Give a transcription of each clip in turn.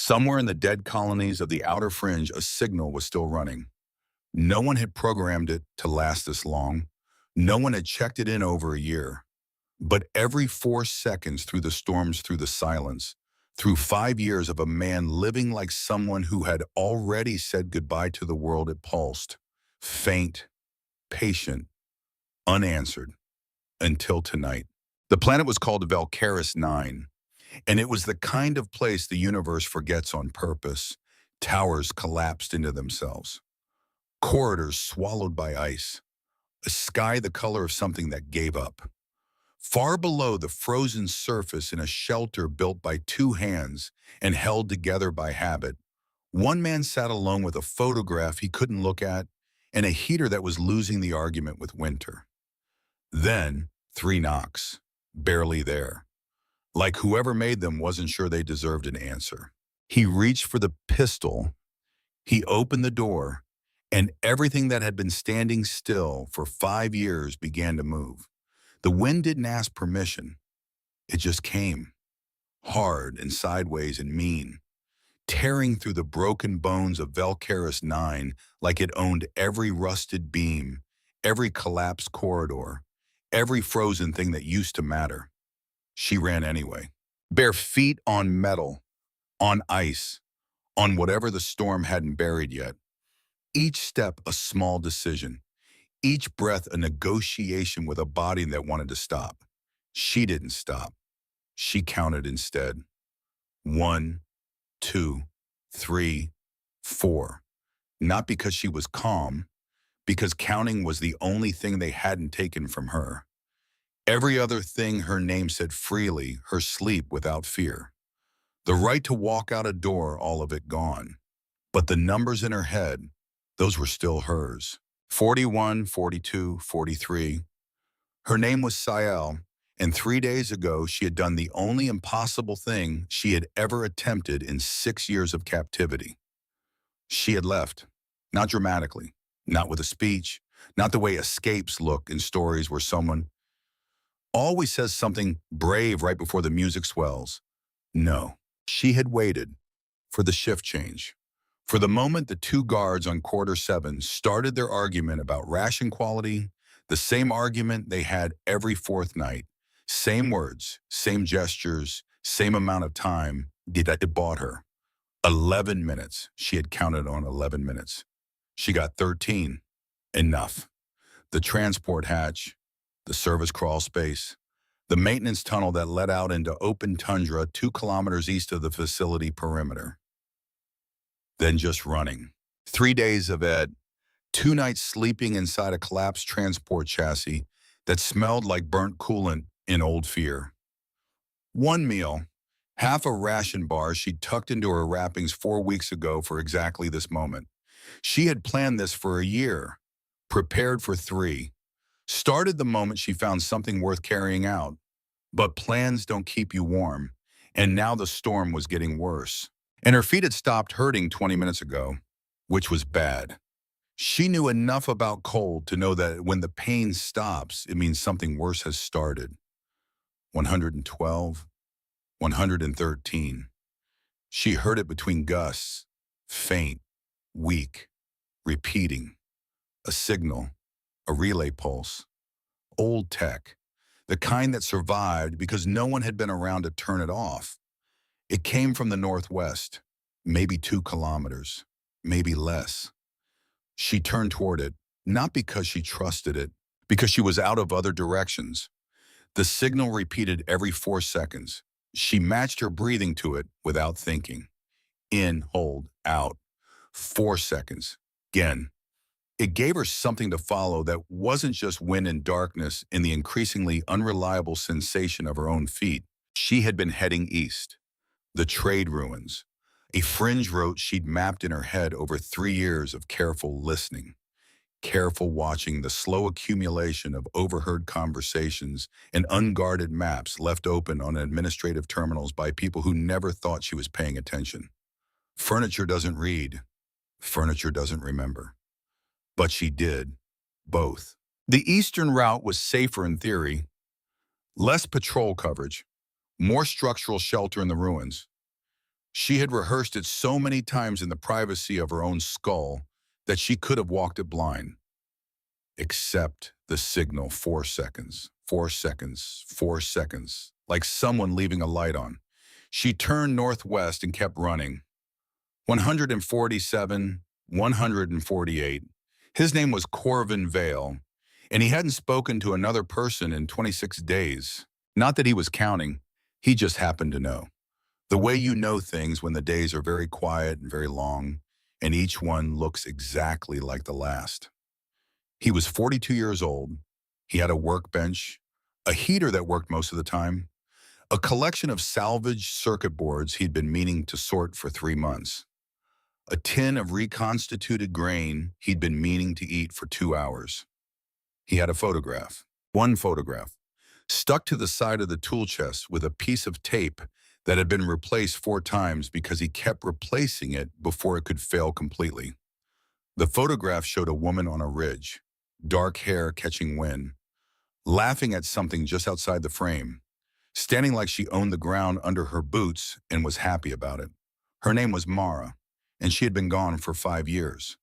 Somewhere in the dead colonies of the outer fringe, a signal was still running. No one had programmed it to last this long. No one had checked it in over a year. But every 4 seconds through the storms, through the silence, through 5 years of a man living like someone who had already said goodbye to the world, it pulsed, faint, patient, unanswered, until tonight. The planet was called Valkyris 9, and it was the kind of place the universe forgets on purpose. Towers collapsed into themselves, corridors swallowed by ice, a sky the color of something that gave up. Far below the frozen surface, in a shelter built by two hands and held together by habit, one man sat alone with a photograph he couldn't look at and a heater that was losing the argument with winter. Then, three knocks, barely there. Like whoever made them wasn't sure they deserved an answer. He reached for the pistol, he opened the door, and everything that had been standing still for 5 years began to move. The wind didn't ask permission. It just came, hard and sideways and mean, tearing through the broken bones of Valkyris 9 like it owned every rusted beam, every collapsed corridor, every frozen thing that used to matter. She ran anyway, bare feet on metal, on ice, on whatever the storm hadn't buried yet. Each step a small decision, each breath a negotiation with a body that wanted to stop. She didn't stop. She counted instead. 1, 2, 3, 4. Not because she was calm, because counting was the only thing they hadn't taken from her. Every other thing her name said freely, her sleep without fear. The right to walk out a door, all of it gone. But the numbers in her head, those were still hers. 41, 42, 43. Her name was Sael, and 3 days ago she had done the only impossible thing she had ever attempted in 6 years of captivity. She had left, not dramatically, not with a speech, not the way escapes look in stories where someone always says something brave right before the music swells. No, she had waited for the shift change. For the moment the two guards on quarter 7 started their argument about ration quality, the same argument they had every fourth night. Same words, same gestures, same amount of time that it bought her. 11 minutes. She had counted on 11 minutes. She got 13. Enough. The transport hatch, the service crawl space, the maintenance tunnel that led out into open tundra 2 kilometers east of the facility perimeter. Then just running. 3 days of ed, 2 nights sleeping inside a collapsed transport chassis that smelled like burnt coolant in old fear. 1 meal, half a ration bar she'd tucked into her wrappings 4 weeks ago for exactly this moment. She had planned this for a year, prepared for 3, started the moment she found something worth carrying out. But plans don't keep you warm, and now the storm was getting worse. And her feet had stopped hurting 20 minutes ago, which was bad. She knew enough about cold to know that when the pain stops, it means something worse has started. 112, 113. She heard it between gusts, faint, weak, repeating. A signal, a relay pulse, old tech, the kind that survived because no one had been around to turn it off. It came from the northwest, maybe 2 kilometers, maybe less. She turned toward it, not because she trusted it, because she was out of other directions. The signal repeated every 4 seconds. She matched her breathing to it without thinking. In, hold, out. 4 seconds. Again. It gave her something to follow that wasn't just wind and darkness in the increasingly unreliable sensation of her own feet. She had been heading east. The trade ruins, a fringe route she'd mapped in her head over 3 years of careful listening, careful watching the slow accumulation of overheard conversations and unguarded maps left open on administrative terminals by people who never thought she was paying attention. Furniture doesn't read. Furniture doesn't remember. But she did, both. The eastern route was safer in theory, less patrol coverage, more structural shelter in the ruins. She had rehearsed it so many times in the privacy of her own skull that she could have walked it blind. Except the signal 4 seconds, 4 seconds, 4 seconds, like someone leaving a light on. She turned northwest and kept running. 147, 148. His name was Corvin Vale, and he hadn't spoken to another person in 26 days. Not that he was counting, he just happened to know. The way you know things when the days are very quiet and very long, and each one looks exactly like the last. He was 42 years old. He had a workbench, a heater that worked most of the time, a collection of salvaged circuit boards he'd been meaning to sort for 3 months, a tin of reconstituted grain he'd been meaning to eat for 2 hours. He had a photograph, one photograph, stuck to the side of the tool chest with a piece of tape that had been replaced 4 times because he kept replacing it before it could fail completely. The photograph showed a woman on a ridge, dark hair catching wind, laughing at something just outside the frame, standing like she owned the ground under her boots and was happy about it. Her name was Mara, and she had been gone for 5 years.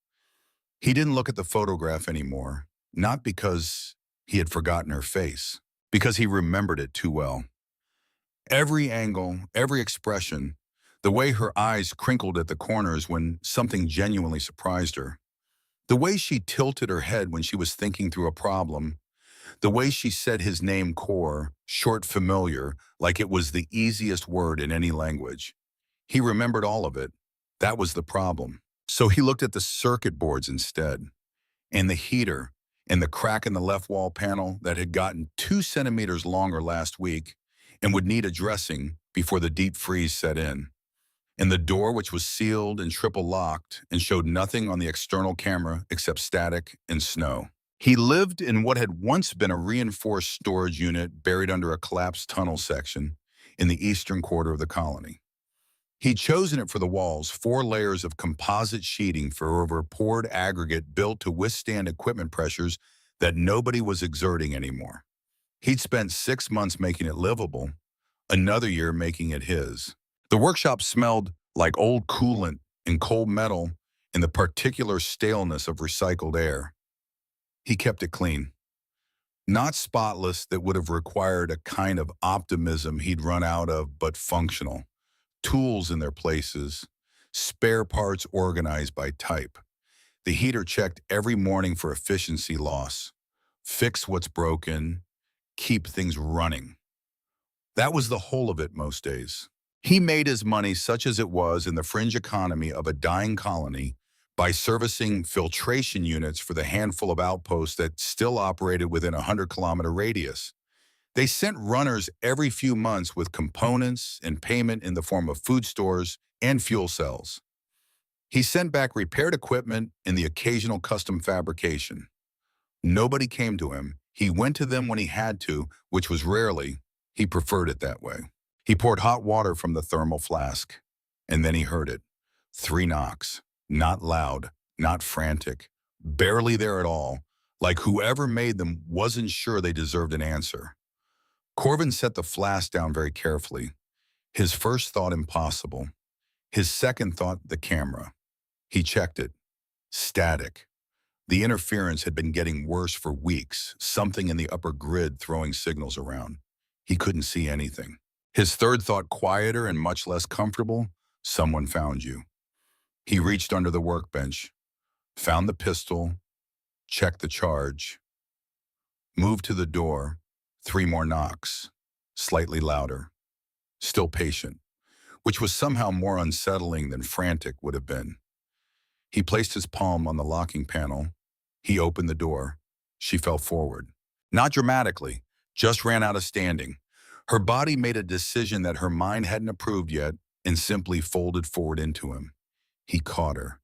He didn't look at the photograph anymore, not because he had forgotten her face, because he remembered it too well. Every angle, every expression, the way her eyes crinkled at the corners when something genuinely surprised her, the way she tilted her head when she was thinking through a problem, the way she said his name core, short familiar, like it was the easiest word in any language. He remembered all of it. That was the problem. So he looked at the circuit boards instead, and the heater, and the crack in the left wall panel that had gotten 2 centimeters longer last week and would need addressing before the deep freeze set in, and the door which was sealed and triple locked and showed nothing on the external camera except static and snow. He lived in what had once been a reinforced storage unit buried under a collapsed tunnel section in the eastern quarter of the colony. He'd chosen it for the walls, 4 layers of composite sheeting for over poured aggregate built to withstand equipment pressures that nobody was exerting anymore. He'd spent 6 months making it livable, another year making it his. The workshop smelled like old coolant and cold metal and the particular staleness of recycled air. He kept it clean. Not spotless that would have required a kind of optimism he'd run out of, but functional. Tools in their places, spare parts organized by type. The heater checked every morning for efficiency loss, fix what's broken, keep things running. That was the whole of it most days. He made his money, such as it was in the fringe economy of a dying colony, by servicing filtration units for the handful of outposts that still operated within a 100-kilometer radius. They sent runners every few months with components and payment in the form of food stores and fuel cells. He sent back repaired equipment and the occasional custom fabrication. Nobody came to him. He went to them when he had to, which was rarely. He preferred it that way. He poured hot water from the thermal flask, and then he heard it. 3 knocks, not loud, not frantic, barely there at all, like whoever made them wasn't sure they deserved an answer. Corvin set the flask down very carefully. His first thought impossible. His second thought the camera. He checked it. Static. The interference had been getting worse for weeks, something in the upper grid throwing signals around. He couldn't see anything. His third thought quieter and much less comfortable. Someone found you. He reached under the workbench, found the pistol, checked the charge, moved to the door. 3 more knocks, slightly louder, still patient, which was somehow more unsettling than frantic would have been. He placed his palm on the locking panel. He opened the door. She fell forward. Not dramatically, just ran out of standing. Her body made a decision that her mind hadn't approved yet and simply folded forward into him. He caught her.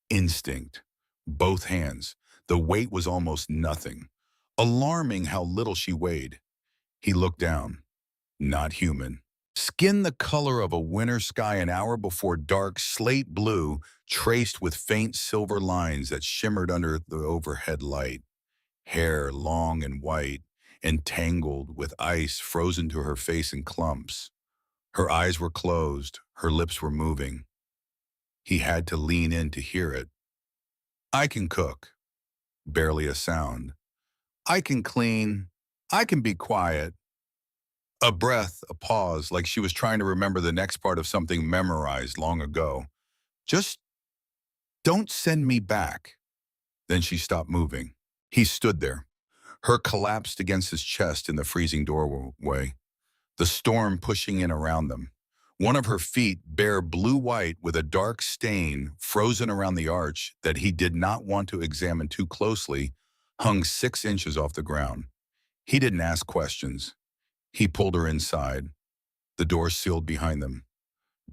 Instinct. Both hands. The weight was almost nothing. Alarming how little she weighed. He looked down. Not human. Skin the color of a winter sky an hour before dark slate blue, traced with faint silver lines that shimmered under the overhead light. Hair long and white, and tangled with ice frozen to her face in clumps. Her eyes were closed, her lips were moving. He had to lean in to hear it. I can cook. Barely a sound. I can clean. I can be quiet. A breath, a pause, like she was trying to remember the next part of something memorized long ago. Just don't send me back. Then she stopped moving. He stood there, her collapsed against his chest in the freezing doorway, the storm pushing in around them. One of her feet, bare blue-white with a dark stain frozen around the arch that he did not want to examine too closely, hung 6 inches off the ground. He didn't ask questions. He pulled her inside. The door sealed behind them.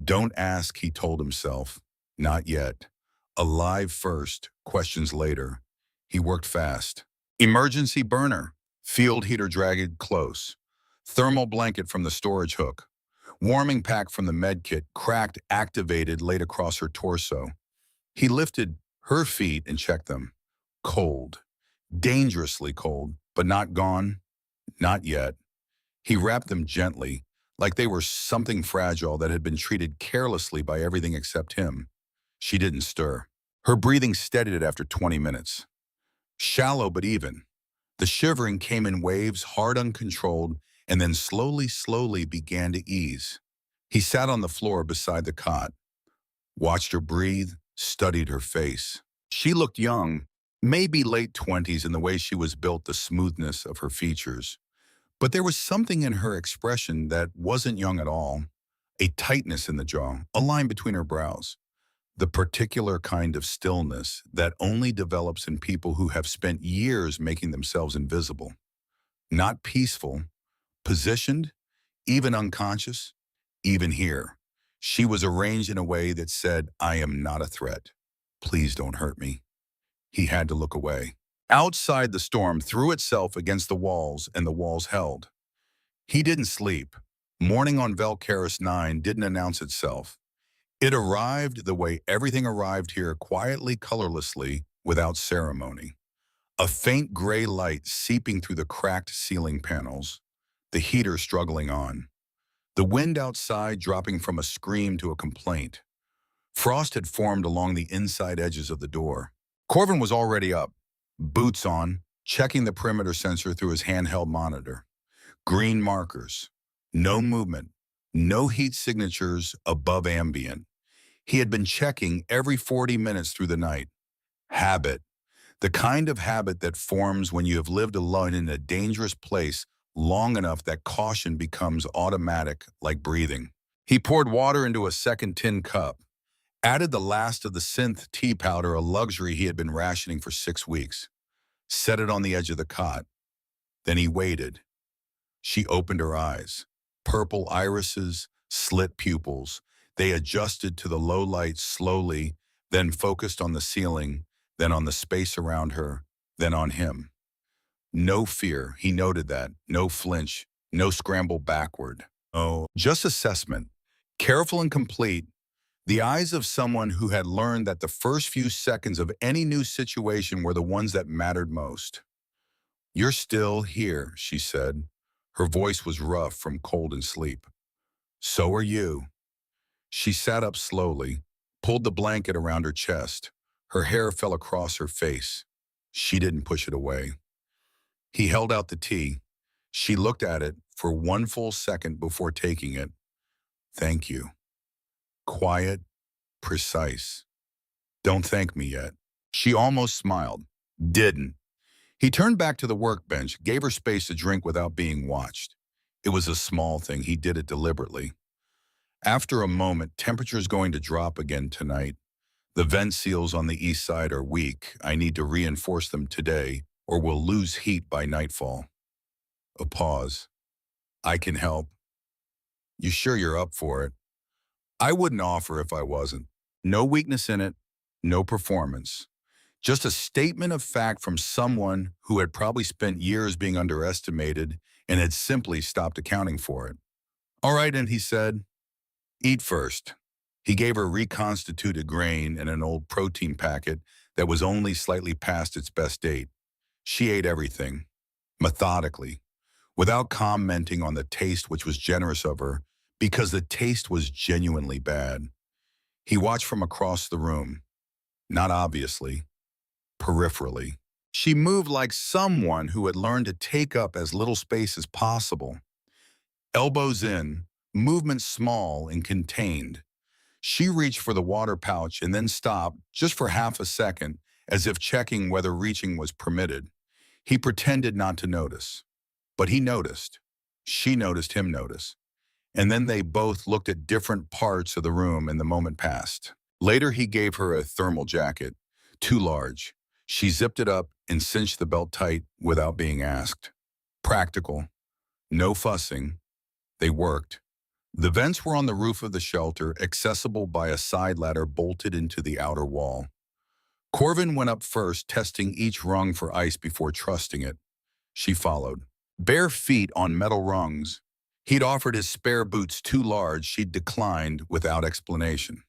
Don't ask, he told himself. Not yet. Alive first, questions later. He worked fast. Emergency burner. Field heater dragged close. Thermal blanket from the storage hook. Warming pack from the med kit, cracked, activated, laid across her torso. He lifted her feet and checked them. Cold. Dangerously cold, but not gone. Not yet. He wrapped them gently, like they were something fragile that had been treated carelessly by everything except him. She didn't stir. Her breathing steadied after 20 minutes. Shallow but even. The shivering came in waves, hard uncontrolled, and then slowly began to ease. He sat on the floor beside the cot, watched her breathe, studied her face. She looked young, maybe late 20s in the way she was built, the smoothness of her features. But there was something in her expression that wasn't young at all, a tightness in the jaw, a line between her brows. The particular kind of stillness that only develops in people who have spent years making themselves invisible. Not peaceful, positioned, even unconscious, even here. She was arranged in a way that said, I am not a threat. Please don't hurt me. He had to look away. Outside, the storm threw itself against the walls, and the walls held. He didn't sleep. Morning on Valkyris 9 didn't announce itself. It arrived the way everything arrived here, quietly, colorlessly, without ceremony. A faint gray light seeping through the cracked ceiling panels, the heater struggling on. The wind outside dropping from a scream to a complaint. Frost had formed along the inside edges of the door. Corvin was already up, boots on, checking the perimeter sensor through his handheld monitor. Green markers. No movement. No heat signatures above ambient. He had been checking every 40 minutes through the night. Habit. The kind of habit that forms when you have lived alone in a dangerous place long enough that caution becomes automatic, like breathing. He poured water into a second tin cup, added the last of the synth tea powder, a luxury he had been rationing for 6 weeks, set it on the edge of the cot. Then he waited. She opened her eyes. Purple irises, slit pupils. They adjusted to the low light slowly, then focused on the ceiling, then on the space around her, then on him. No fear, he noted that. No flinch, no scramble backward. Oh, just assessment. Careful and complete. The eyes of someone who had learned that the first few seconds of any new situation were the ones that mattered most. You're still here, she said. Her voice was rough from cold and sleep. So are you. She sat up slowly, pulled the blanket around her chest. Her hair fell across her face. She didn't push it away. He held out the tea. She looked at it for one full second before taking it. Thank you. Quiet, precise. Don't thank me yet. She almost smiled. Didn't. He turned back to the workbench, gave her space to drink without being watched. It was a small thing. He did it deliberately. After a moment, temperature's going to drop again tonight. The vent seals on the east side are weak. I need to reinforce them today, or we'll lose heat by nightfall. A pause. I can help. You sure you're up for it? I wouldn't offer if I wasn't. No weakness in it, no performance. Just a statement of fact from someone who had probably spent years being underestimated and had simply stopped accounting for it. All right, and he said, eat first. He gave her reconstituted grain and an old protein packet that was only slightly past its best date. She ate everything, methodically, without commenting on the taste, which was generous of her, because the taste was genuinely bad. He watched from across the room, not obviously, peripherally. She moved like someone who had learned to take up as little space as possible. Elbows in, movement small and contained. She reached for the water pouch and then stopped just for half a second, as if checking whether reaching was permitted. He pretended not to notice, but he noticed. She noticed him notice. And then they both looked at different parts of the room and the moment passed. Later, he gave her a thermal jacket, too large. She zipped it up and cinched the belt tight without being asked. Practical, no fussing. They worked. The vents were on the roof of the shelter, accessible by a side ladder bolted into the outer wall. Corvin went up first, testing each rung for ice before trusting it. She followed. Bare feet on metal rungs. He'd offered his spare boots too large, she'd declined without explanation.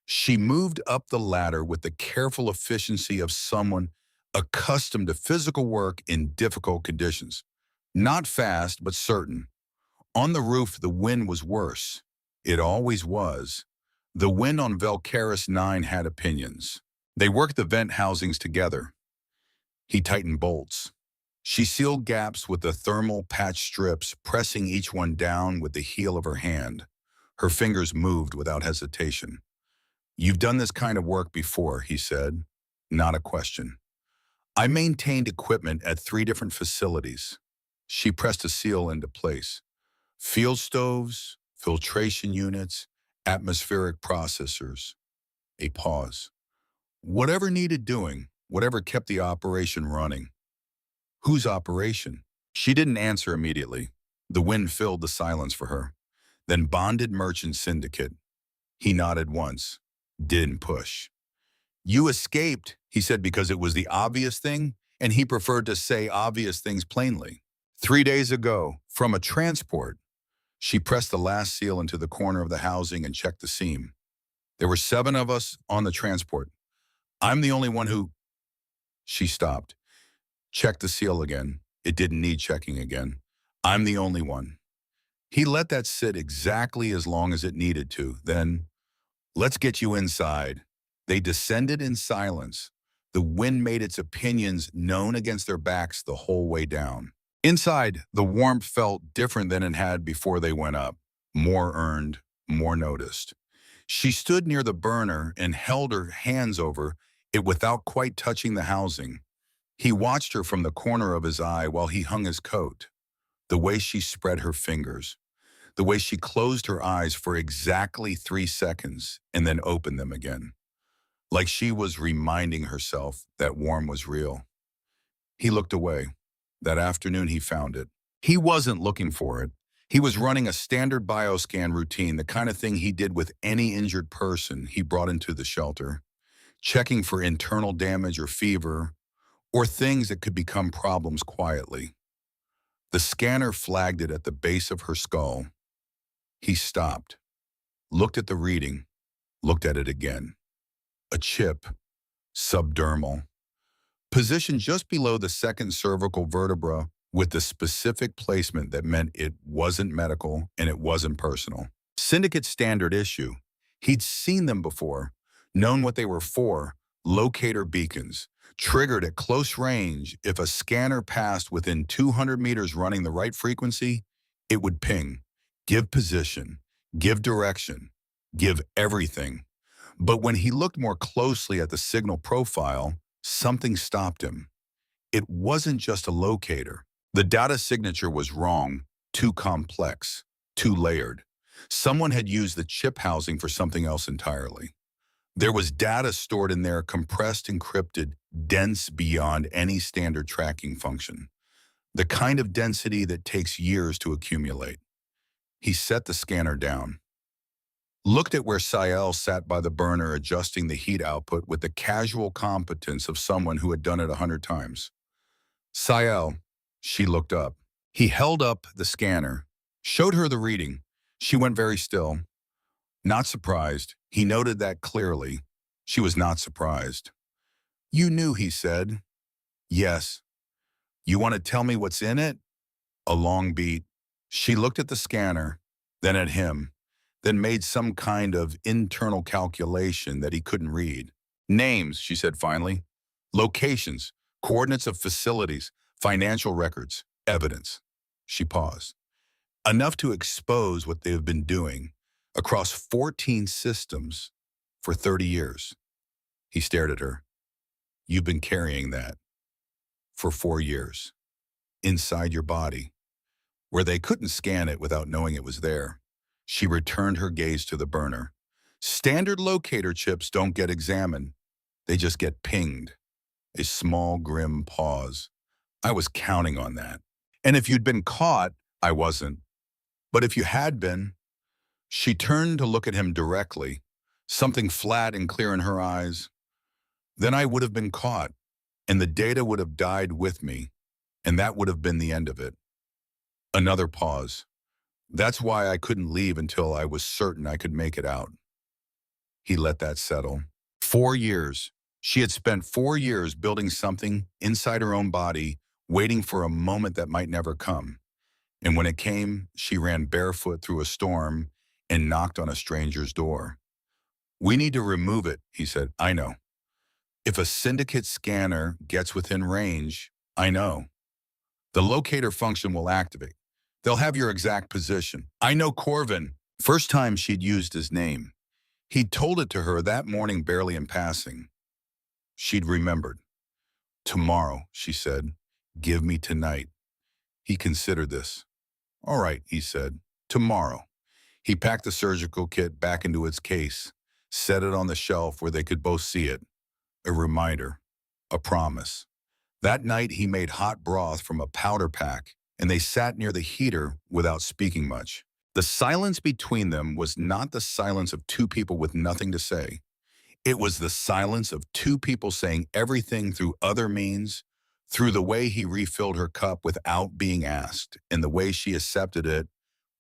She moved up the ladder with the careful efficiency of someone accustomed to physical work in difficult conditions. Not fast, but certain. On the roof, the wind was worse. It always was. The wind on Velcaris 9 had opinions. They worked the vent housings together. He tightened bolts. She sealed gaps with the thermal patch strips, pressing each one down with the heel of her hand. Her fingers moved without hesitation. "You've done this kind of work before," he said. Not a question. "I maintained equipment at 3 different facilities." She pressed a seal into place. Field stoves, filtration units, atmospheric processors. A pause. Whatever needed doing, whatever kept the operation running. Whose operation? She didn't answer immediately. The wind filled the silence for her. Then Bonded Merchant Syndicate. He nodded once. Didn't push. "You escaped," he said, because it was the obvious thing, and he preferred to say obvious things plainly. 3 days ago, from a transport. She pressed the last seal into the corner of the housing and checked the seam. "There were 7 of us on the transport. I'm the only one who—" She stopped. Checked the seal again. It didn't need checking again. "I'm the only one." He let that sit exactly as long as it needed to. Then, "Let's get you inside." They descended in silence. The wind made its opinions known against their backs the whole way down. Inside, the warmth felt different than it had before they went up. More earned, more noticed. She stood near the burner and held her hands over it without quite touching the housing. He watched her from the corner of his eye while he hung his coat. The way she spread her fingers. The way she closed her eyes for exactly 3 seconds and then opened them again. Like she was reminding herself that warm was real. He looked away. That afternoon he found it. He wasn't looking for it. He was running a standard bioscan routine, the kind of thing he did with any injured person he brought into the shelter, checking for internal damage or fever, or things that could become problems quietly. The scanner flagged it at the base of her skull. He stopped, looked at the reading, looked at it again. A chip, subdermal, positioned just below the second cervical vertebra with the specific placement that meant it wasn't medical and it wasn't personal. Syndicate standard issue. He'd seen them before, known what they were for, locator beacons, triggered at close range. If a scanner passed within 200 meters running the right frequency, it would ping, give position, give direction, give everything. But when he looked more closely at the signal profile, something stopped him. It wasn't just a locator. The data signature was wrong, too complex, too layered. Someone had used the chip housing for something else entirely. There was data stored in there, compressed, encrypted, dense beyond any standard tracking function. The kind of density that takes years to accumulate. He set the scanner down. Looked at where Sael sat by the burner adjusting the heat output with the casual competence of someone who had done it 100 times. "Sael," she looked up. He held up the scanner, showed her the reading. She went very still. Not surprised. He noted that clearly. She was not surprised. "You knew," he said. "Yes." "You want to tell me what's in it?" A long beat. She looked at the scanner. then at him, then made some kind of internal calculation that he couldn't read. Names, she said finally. Locations, coordinates of facilities, financial records, evidence. She paused. Enough to expose what they have been doing across 14 systems for 30 years. He stared at her. You've been carrying that for 4 years, inside your body, where they couldn't scan it without knowing it was there. She returned her gaze to the burner. Standard locator chips don't get examined. They just get pinged. A small, grim pause. I was counting on that. And if you'd been caught, I wasn't. But if you had been, she turned to look at him directly, something flat and clear in her eyes. Then I would have been caught, and the data would have died with me, and that would have been the end of it. Another pause. That's why I couldn't leave until I was certain I could make it out. He let that settle. 4 years. She had spent 4 years building something inside her own body, waiting for a moment that might never come. And when it came, she ran barefoot through a storm and knocked on a stranger's door. We need to remove it, he said. I know. If a syndicate scanner gets within range, I know. The locator function will activate. They'll have your exact position. I know Corvin. First time she'd used his name. He'd told it to her that morning barely in passing. She'd remembered. Tomorrow, she said. Give me tonight. He considered this. All right, he said. Tomorrow. He packed the surgical kit back into its case, set it on the shelf where they could both see it. A reminder. A promise. That night he made hot broth from a powder pack, and they sat near the heater without speaking much. The silence between them was not the silence of two people with nothing to say. It was the silence of two people saying everything through other means, through the way he refilled her cup without being asked, and the way she accepted it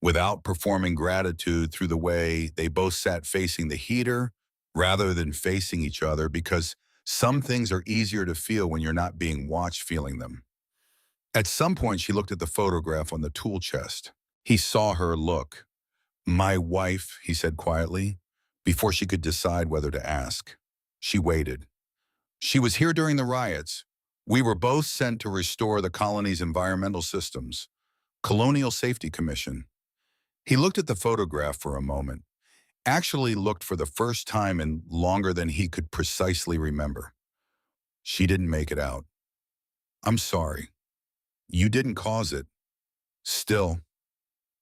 without performing gratitude, through the way they both sat facing the heater rather than facing each other, because some things are easier to feel when you're not being watched feeling them. At some point, she looked at the photograph on the tool chest. He saw her look. My wife, he said quietly, before she could decide whether to ask. She waited. She was here during the riots. We were both sent to restore the colony's environmental systems. Colonial Safety Commission. He looked at the photograph for a moment, actually looked for the first time in longer than he could precisely remember. She didn't make it out. I'm sorry. You didn't cause it. Still,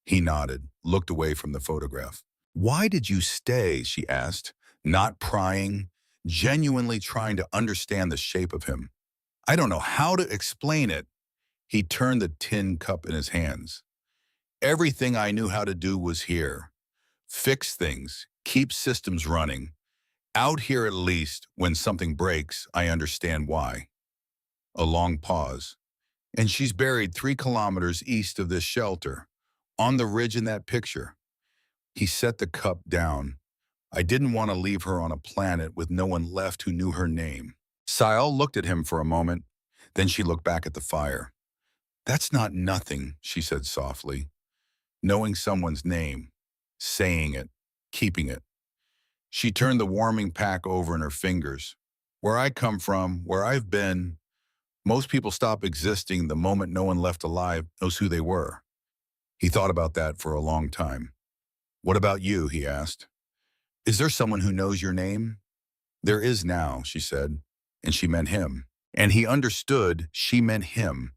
he nodded, looked away from the photograph. Why did you stay, she asked, not prying, genuinely trying to understand the shape of him. I don't know how to explain it. He turned the tin cup in his hands. Everything I knew how to do was here. Fix things, keep systems running. Out here at least, when something breaks, I understand why. A long pause. And she's buried 3 kilometers east of this shelter, on the ridge in that picture. He set the cup down. I didn't want to leave her on a planet with no one left who knew her name. Sael looked at him for a moment. Then she looked back at the fire. That's not nothing, she said softly. Knowing someone's name, saying it, keeping it. She turned the warming pack over in her fingers. Where I come from, where I've been, most people stop existing the moment no one left alive knows who they were. He thought about that for a long time. What about you, he asked. Is there someone who knows your name? There is now, she said, and she meant him. And he understood she meant him,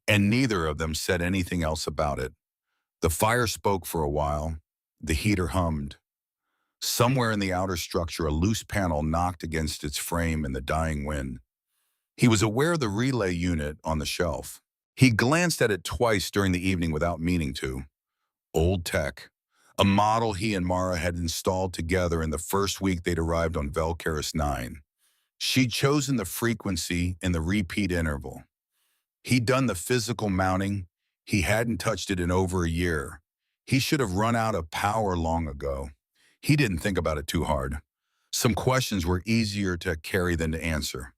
and neither of them said anything else about it. The fire spoke for a while. The heater hummed. Somewhere in the outer structure, a loose panel knocked against its frame in the dying wind. He was aware of the relay unit on the shelf. He glanced at it twice during the evening without meaning to. Old tech. A model he and Mara had installed together in the first week they'd arrived on Velcaris 9. She'd chosen the frequency and the repeat interval. He'd done the physical mounting. He hadn't touched it in over a year. He should have run out of power long ago. He didn't think about it too hard. Some questions were easier to carry than to answer.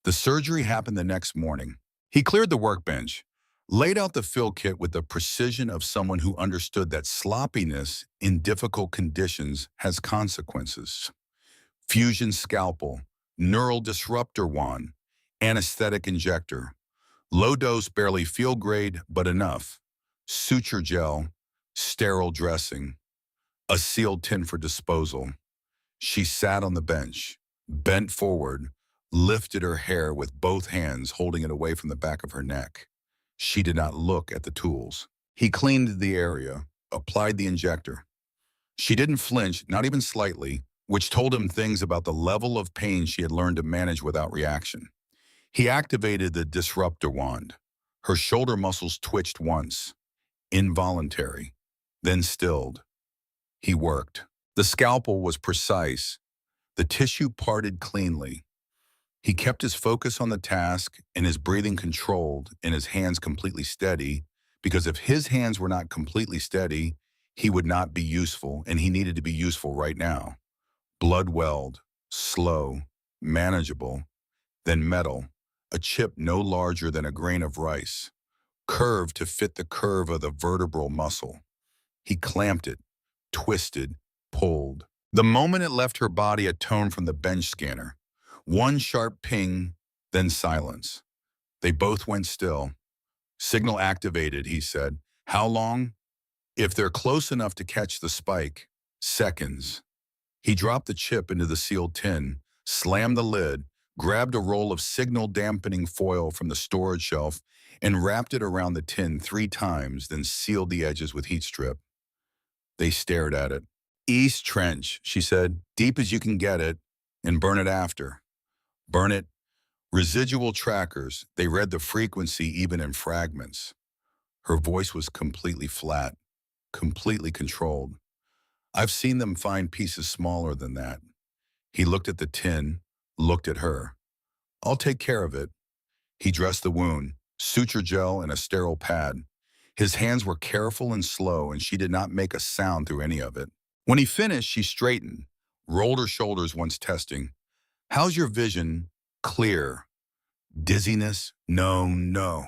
The surgery happened the next morning. He cleared the workbench. laid out the fill kit with the precision of someone who understood that sloppiness in difficult conditions has consequences. Fusion scalpel, neural disruptor wand, anesthetic injector, low dose barely field grade but enough, suture gel, sterile dressing, a sealed tin for disposal. She sat on the bench, bent forward, lifted her hair with both hands holding it away from the back of her neck. She did not look at the tools. He cleaned the area, applied the injector. She didn't flinch, not even slightly, which told him things about the level of pain she had learned to manage without reaction. He activated the disruptor wand. Her shoulder muscles twitched once, involuntary, then stilled. He worked. The scalpel was precise, the tissue parted cleanly. He kept his focus on the task and his breathing controlled and his hands completely steady, because if his hands were not completely steady, he would not be useful, and he needed to be useful right now. Blood welled, slow, manageable, then metal, a chip no larger than a grain of rice, curved to fit the curve of the vertebral muscle. He clamped it, twisted, pulled. The moment it left her body, a tone from the bench scanner. One sharp ping, then silence. They both went still. Signal activated, he said. How long? If they're close enough to catch the spike, seconds. He dropped the chip into the sealed tin, slammed the lid, grabbed a roll of signal-dampening foil from the storage shelf, and wrapped it around the tin 3 times, then sealed the edges with heat strip. They stared at it. East Trench, she said, deep as you can get it, and burn it after. Burn it. Residual trackers, they read the frequency even in fragments. Her voice was completely flat, completely controlled. I've seen them find pieces smaller than that. He looked at the tin, looked at her. I'll take care of it. He dressed the wound, suture gel and a sterile pad. His hands were careful and slow, and she did not make a sound through any of it. When he finished, she straightened, rolled her shoulders once testing. How's your vision? Clear. Dizziness? No, no.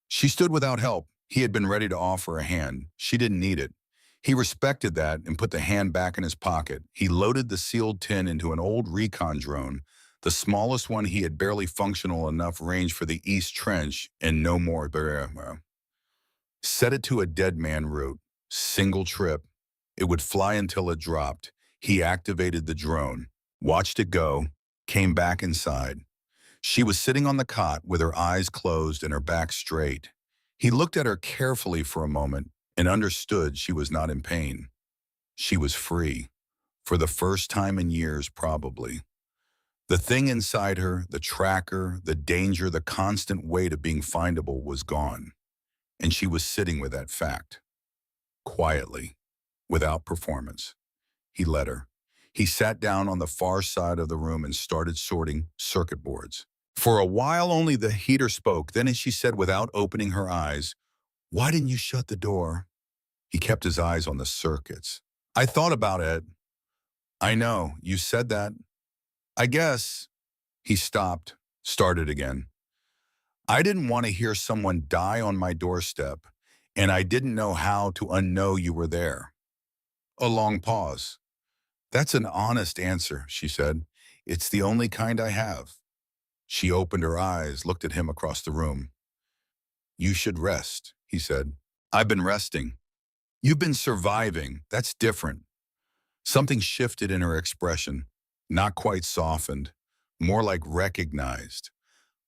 She stood without help. He had been ready to offer a hand. She didn't need it. He respected that and put the hand back in his pocket. He loaded the sealed tin into an old recon drone, the smallest one he had, barely functional enough range for the East Trench and no more. Set it to a dead man route. Single trip. It would fly until it dropped. He activated the drone, watched it go, came back inside. She was sitting on the cot with her eyes closed and her back straight. He looked at her carefully for a moment and understood she was not in pain. She was free, for the first time in years probably. The thing inside her, the tracker, the danger, the constant weight of being findable was gone. And she was sitting with that fact, quietly, without performance. He let her. He sat down on the far side of the room and started sorting circuit boards. For a while only the heater spoke, then as she said without opening her eyes, "Why didn't you shut the door?" He kept his eyes on the circuits. "I thought about it." "I know, you said that." "I guess." He stopped, started again. "I didn't want to hear someone die on my doorstep, and I didn't know how to unknow you were there." A long pause. "That's an honest answer," she said. "It's the only kind I have." She opened her eyes, looked at him across the room. "You should rest," he said. "I've been resting." "You've been surviving. That's different." Something shifted in her expression, not quite softened, more like recognized.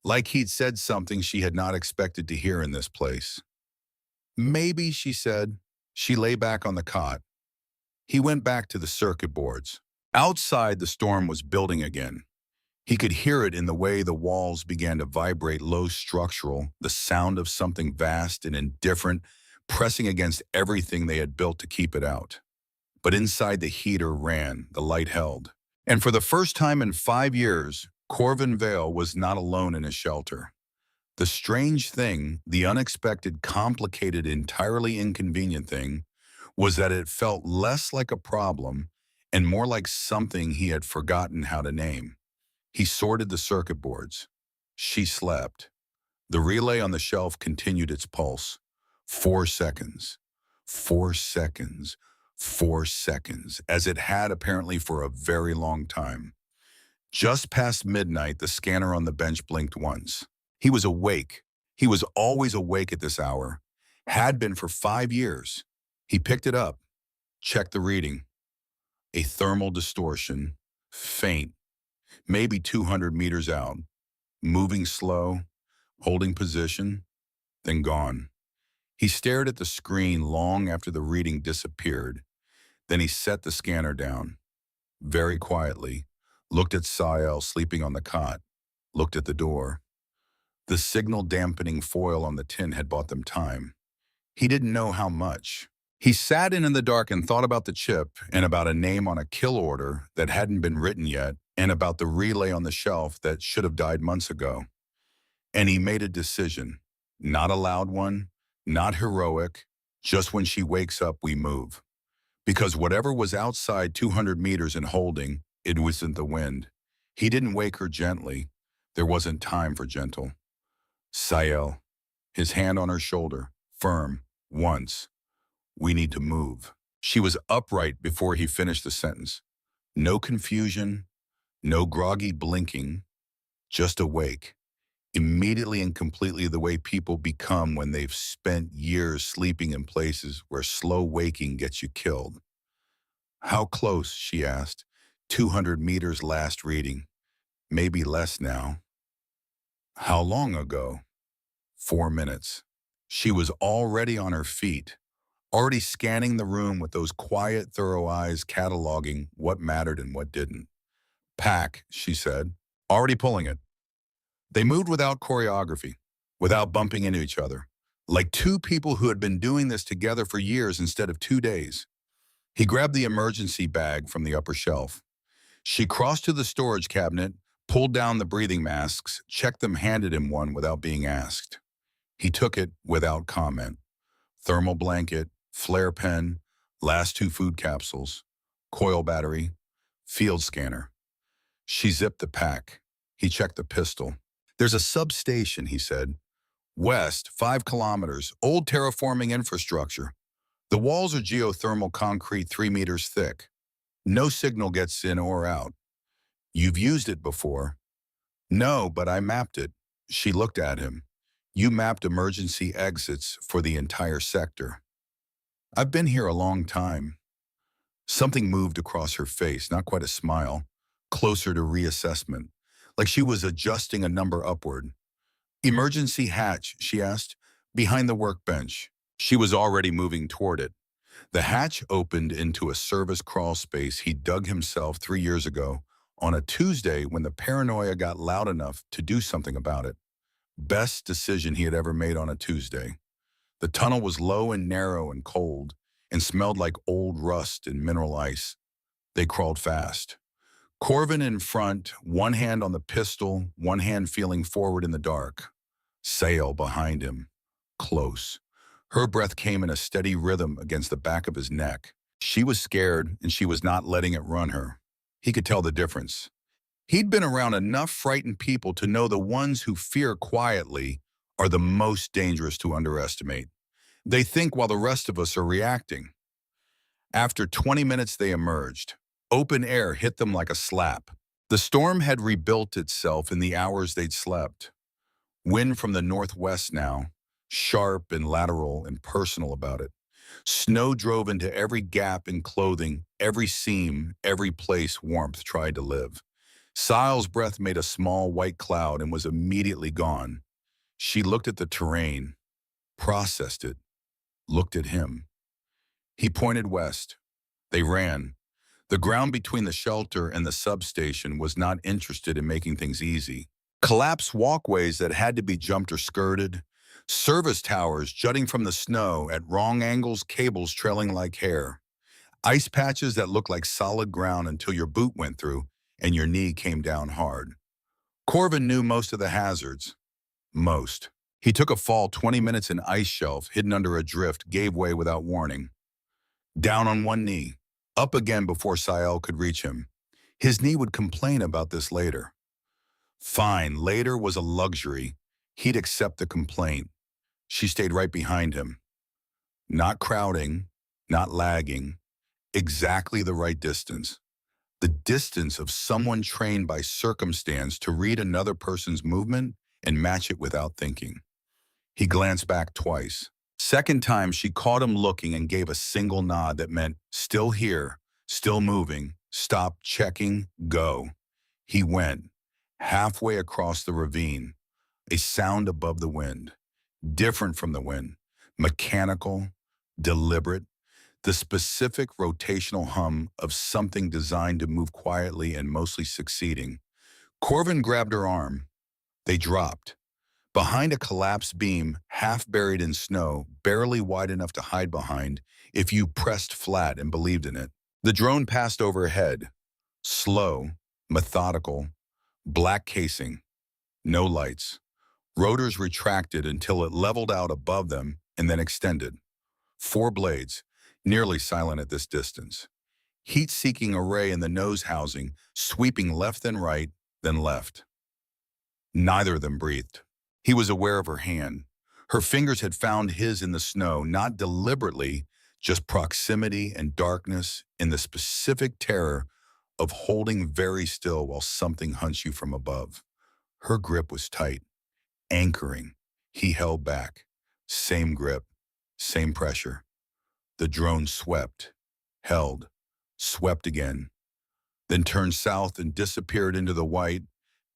Like he'd said something she had not expected to hear in this place. "Maybe," she said. She lay back on the cot. He went back to the circuit boards. Outside, the storm was building again. He could hear it in the way the walls began to vibrate low structural, the sound of something vast and indifferent pressing against everything they had built to keep it out. But inside the heater ran, the light held. And for the first time in 5 years, Corvin Vale was not alone in his shelter. The strange thing, the unexpected, complicated, entirely inconvenient thing, was that it felt less like a problem and more like something he had forgotten how to name. He sorted the circuit boards. She slept. The relay on the shelf continued its pulse. 4 seconds, 4 seconds, 4 seconds, as it had apparently for a very long time. Just past midnight, the scanner on the bench blinked once. He was awake. He was always awake at this hour. Had been for 5 years. He picked it up, checked the reading. A thermal distortion, faint, maybe 200 meters out, moving slow, holding position, then gone. He stared at the screen long after the reading disappeared. Then he set the scanner down, very quietly, looked at Sael sleeping on the cot, looked at the door. The signal-dampening foil on the tin had bought them time. He didn't know how much. He sat in the dark and thought about the chip and about a name on a kill order that hadn't been written yet and about the relay on the shelf that should have died months ago. And he made a decision. Not a loud one, not heroic, just when she wakes up, we move. Because whatever was outside 200 meters and holding, it wasn't the wind. He didn't wake her gently. There wasn't time for gentle. Sael, his hand on her shoulder, firm, once. We need to move. She was upright before he finished the sentence. No confusion, no groggy blinking, just awake. Immediately and completely the way people become when they've spent years sleeping in places where slow waking gets you killed. How close, she asked. 200 meters last reading. Maybe less now. How long ago? 4 minutes. She was already on her feet, already scanning the room with those quiet, thorough eyes cataloging what mattered and what didn't. Pack, she said, already pulling it. They moved without choreography, without bumping into each other, like two people who had been doing this together for years instead of 2 days. He grabbed the emergency bag from the upper shelf. She crossed to the storage cabinet, pulled down the breathing masks, checked them, handed him one without being asked. He took it without comment. Thermal blanket, flare pen, last 2 food capsules, coil battery, field scanner. She zipped the pack. He checked the pistol. There's a substation, he said. West, 5 kilometers, old terraforming infrastructure. The walls are geothermal concrete 3 meters thick. No signal gets in or out. You've used it before. No, but I mapped it. She looked at him. You mapped emergency exits for the entire sector. I've been here a long time. Something moved across her face, not quite a smile, closer to reassessment, like she was adjusting a number upward. Emergency hatch, she asked, behind the workbench. She was already moving toward it. The hatch opened into a service crawl space he dug himself 3 years ago on a Tuesday when the paranoia got loud enough to do something about it. Best decision he had ever made on a Tuesday. The tunnel was low and narrow and cold and smelled like old rust and mineral ice. They crawled fast. Corvin in front, one hand on the pistol, one hand feeling forward in the dark. Sael behind him, close. Her breath came in a steady rhythm against the back of his neck. She was scared, and she was not letting it run her. He could tell the difference. He'd been around enough frightened people to know the ones who fear quietly are the most dangerous to underestimate. They think while the rest of us are reacting. After 20 minutes, they emerged. Open air hit them like a slap. The storm had rebuilt itself in the hours they'd slept. Wind from the northwest now, sharp and lateral and personal about it. Snow drove into every gap in clothing, every seam, every place warmth tried to live. Sael's breath made a small white cloud and was immediately gone. She looked at the terrain, processed it, looked at him. He pointed west. They ran. The ground between the shelter and the substation was not interested in making things easy. Collapsed walkways that had to be jumped or skirted, service towers jutting from the snow at wrong angles, cables trailing like hair, ice patches that looked like solid ground until your boot went through and your knee came down hard. Corvin knew most of the hazards. Most. He took a fall 20 minutes in ice shelf hidden under a drift, gave way without warning. Down on one knee, up again before Sael could reach him. His knee would complain about this later. Fine, later was a luxury. He'd accept the complaint. She stayed right behind him, not crowding, not lagging, exactly the right distance. The distance of someone trained by circumstance to read another person's movement and match it without thinking. He glanced back twice. Second time, she caught him looking and gave a single nod that meant, still here, still moving, stop checking, go. He went, halfway across the ravine, a sound above the wind, different from the wind, mechanical, deliberate, the specific rotational hum of something designed to move quietly and mostly succeeding. Corvin grabbed her arm. They dropped. Behind a collapsed beam, half buried in snow, barely wide enough to hide behind if you pressed flat and believed in it. The drone passed overhead, slow, methodical, black casing, no lights. Rotors retracted until it leveled out above them and then extended. 4 blades, nearly silent at this distance. Heat-seeking array in the nose housing, sweeping left then right, then left. Neither of them breathed. He was aware of her hand. Her fingers had found his in the snow, not deliberately, just proximity and darkness in the specific terror of holding very still while something hunts you from above. Her grip was tight, anchoring. He held back. Same grip, same pressure. The drone swept, held, swept again, then turned south and disappeared into the white.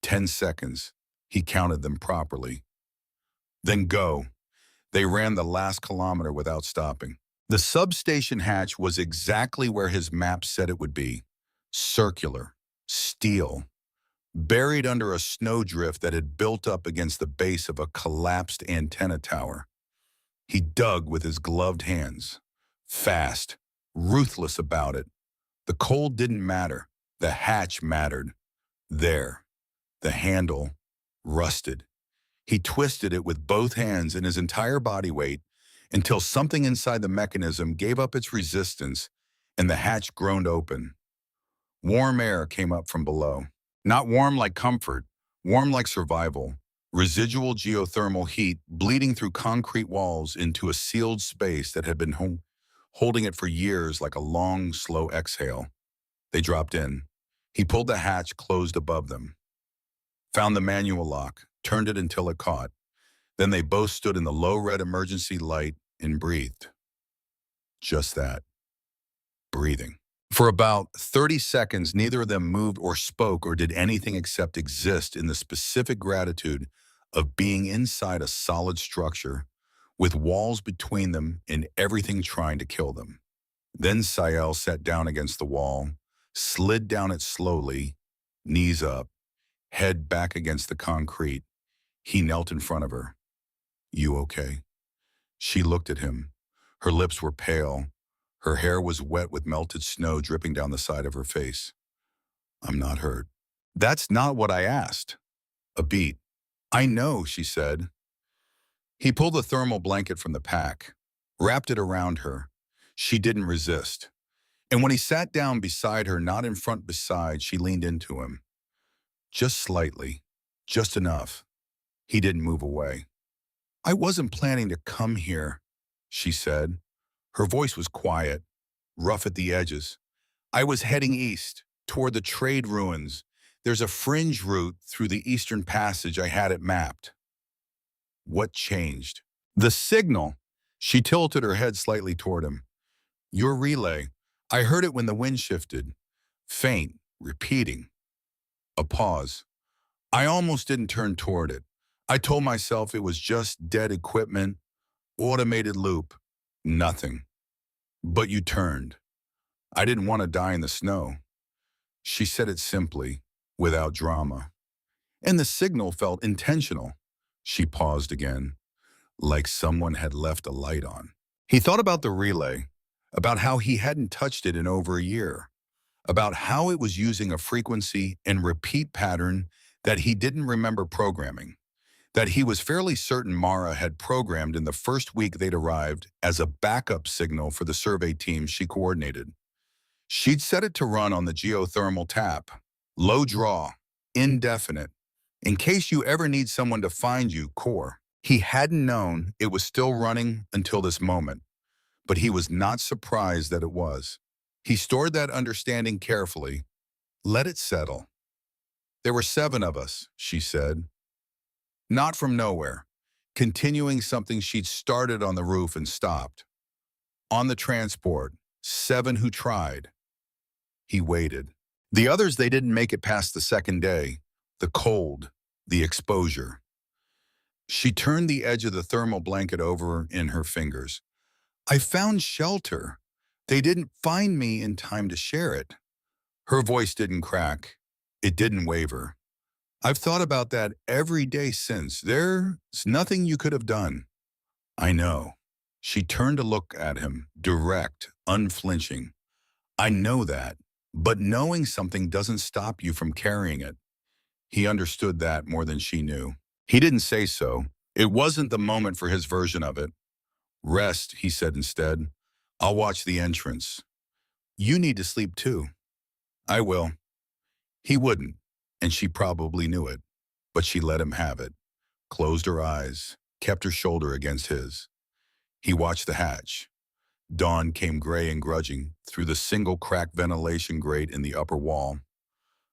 10 seconds. He counted them properly. Then go. They ran the last kilometer without stopping. The substation hatch was exactly where his map said it would be. Circular, steel, buried under a snowdrift that had built up against the base of a collapsed antenna tower. He dug with his gloved hands, fast, ruthless about it. The cold didn't matter. The hatch mattered. There, the handle, rusted. He twisted it with both hands and his entire body weight until something inside the mechanism gave up its resistance and the hatch groaned open. Warm air came up from below. Not warm like comfort, warm like survival. Residual geothermal heat bleeding through concrete walls into a sealed space that had been holding it for years like a long, slow exhale. They dropped in. He pulled the hatch closed above them, found the manual lock, turned it until it caught. Then they both stood in the low red emergency light and breathed. Just that. Breathing. For about 30 seconds, neither of them moved or spoke or did anything except exist in the specific gratitude of being inside a solid structure with walls between them and everything trying to kill them. Then Sael sat down against the wall, slid down it slowly, knees up, head back against the concrete. He knelt in front of her. "You okay?" She looked at him. Her lips were pale. Her hair was wet with melted snow dripping down the side of her face. "I'm not hurt." "That's not what I asked." A beat. "I know," she said. He pulled the thermal blanket from the pack, wrapped it around her. She didn't resist. And when he sat down beside her, not in front beside, she leaned into him. Just slightly, just enough. He didn't move away. "I wasn't planning to come here," she said. Her voice was quiet, rough at the edges. "I was heading east, toward the trade ruins. There's a fringe route through the Eastern Passage. I had it mapped." What changed? "The signal." She tilted her head slightly toward him. "Your relay. I heard it when the wind shifted. Faint, repeating." A pause. "I almost didn't turn toward it. I told myself it was just dead equipment, automated loop, nothing. But you turned. I didn't want to die in the snow." She said it simply, without drama. And the signal felt intentional. She paused again, like someone had left a light on. He thought about the relay, about how he hadn't touched it in over a year, about how it was using a frequency and repeat pattern that he didn't remember programming, that he was fairly certain Mara had programmed in the first week they'd arrived as a backup signal for the survey team she coordinated. She'd set it to run on the geothermal tap, low draw, indefinite, In case you ever need someone to find you, core. He hadn't known it was still running until this moment, but he was not surprised that it was. He stored that understanding carefully, let it settle. There were 7 of us, she said. Not from nowhere, continuing something she'd started on the roof and stopped. On the transport, 7 who tried. He waited. The others, they didn't make it past the second day. The cold, the exposure. She turned the edge of the thermal blanket over in her fingers. I found shelter. They didn't find me in time to share it. Her voice didn't crack. It didn't waver. I've thought about that every day since. There's nothing you could have done. I know. She turned to look at him, direct, unflinching. I know that, but knowing something doesn't stop you from carrying it. He understood that more than she knew. He didn't say so. It wasn't the moment for his version of it. Rest, he said instead. I'll watch the entrance. You need to sleep too. I will. He wouldn't, and she probably knew it, but she let him have it. Closed her eyes, kept her shoulder against his. He watched the hatch. Dawn came gray and grudging through the single cracked ventilation grate in the upper wall.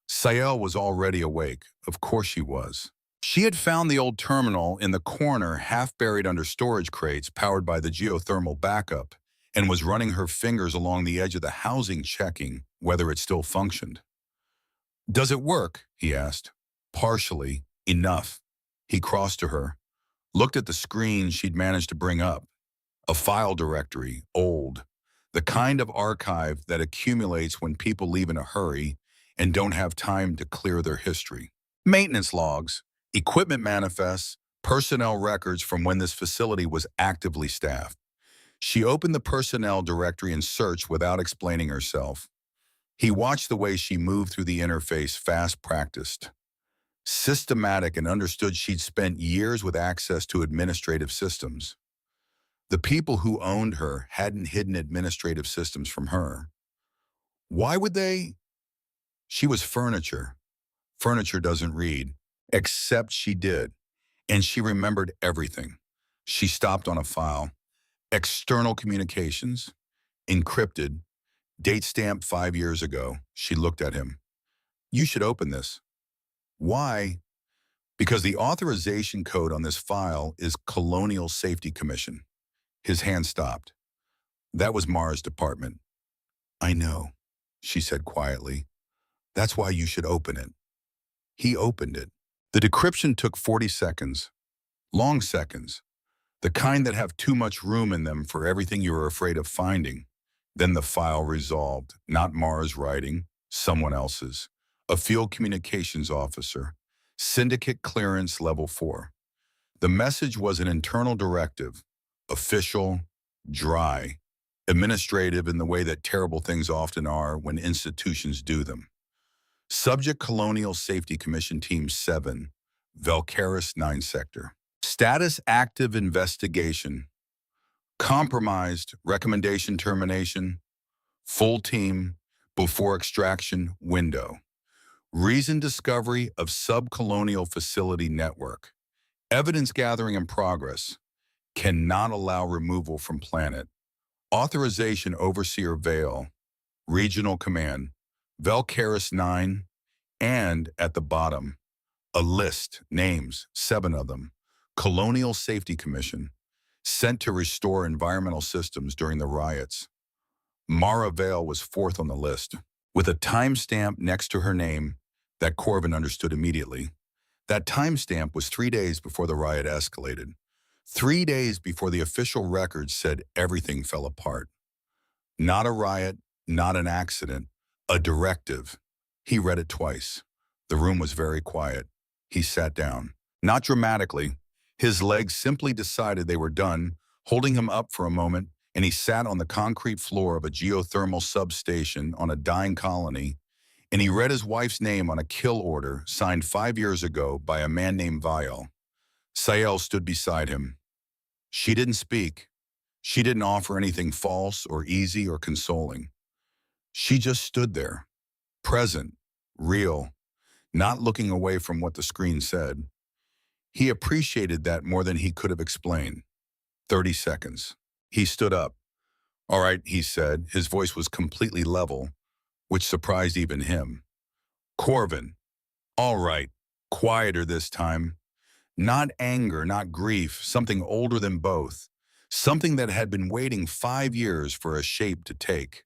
Sael was already awake. Of course she was. She had found the old terminal in the corner, half buried under storage crates powered by the geothermal backup, and was running her fingers along the edge of the housing, checking whether it still functioned. Does it work? He asked. Partially. Enough. He crossed to her, looked at the screen she'd managed to bring up. A file directory, old. The kind of archive that accumulates when people leave in a hurry and don't have time to clear their history. Maintenance logs, equipment manifests, personnel records from when this facility was actively staffed. She opened the personnel directory and searched without explaining herself. He watched the way she moved through the interface, fast practiced. Systematic, and understood she'd spent years with access to administrative systems. The people who owned her hadn't hidden administrative systems from her. Why would they? She was furniture. Furniture doesn't read, except she did. And she remembered everything. She stopped on a file. External communications, encrypted, date stamped 5 years ago. She looked at him. You should open this. Why? Because the authorization code on this file is Colonial Safety Commission. His hand stopped. That was Mara's department. I know, she said quietly. That's why you should open it. He opened it. The decryption took 40 seconds. Long seconds. The kind that have too much room in them for everything you were afraid of finding. Then the file resolved. Not Mara's writing, someone else's. A field communications officer. Syndicate clearance level 4. The message was an internal directive. Official, dry, administrative in the way that terrible things often are when institutions do them. Subject Colonial Safety Commission Team 7, Valkaris 9 Sector. Status active investigation. Compromised, recommendation termination. Full team, before extraction window. Reason discovery of subcolonial facility network. Evidence gathering in progress. Cannot allow removal from planet. Authorization Overseer Vale, Regional Command, Valkaris 9, and at the bottom, a list, names, 7 of them, Colonial Safety Commission, sent to restore environmental systems during the riots. Mara Vale was 4th on the list, with a timestamp next to her name that Corvin understood immediately. That timestamp was 3 days before the riot escalated. 3 days before the official record said everything fell apart. Not a riot, not an accident, a directive. He read it twice. The room was very quiet. He sat down. Not dramatically. His legs simply decided they were done, holding him up for a moment, and he sat on the concrete floor of a geothermal substation on a dying colony, and he read his wife's name on a kill order signed 5 years ago by a man named Vial. Sael stood beside him. She didn't speak. She didn't offer anything false or easy or consoling. She just stood there, present, real. not looking away from what the screen said. He appreciated that more than he could have explained. 30 seconds. He stood up. All right, he said. His voice was completely level, which surprised even him. Corvin. All right. Quieter this time. Not anger, not grief, something older than both. Something that had been waiting 5 years for a shape to take.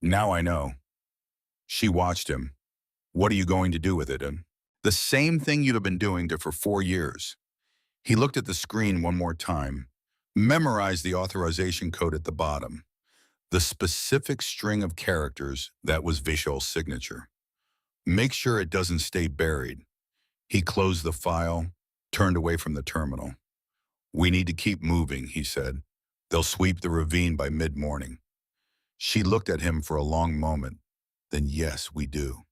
Now I know. She watched him. What are you going to do with it? And the same thing you've been doing for 4 years. He looked at the screen one more time, memorized the authorization code at the bottom, the specific string of characters that was Vishal's signature. Make sure it doesn't stay buried. He closed the file, turned away from the terminal. We need to keep moving, he said. They'll sweep the ravine by mid-morning. She looked at him for a long moment. Then yes, we do.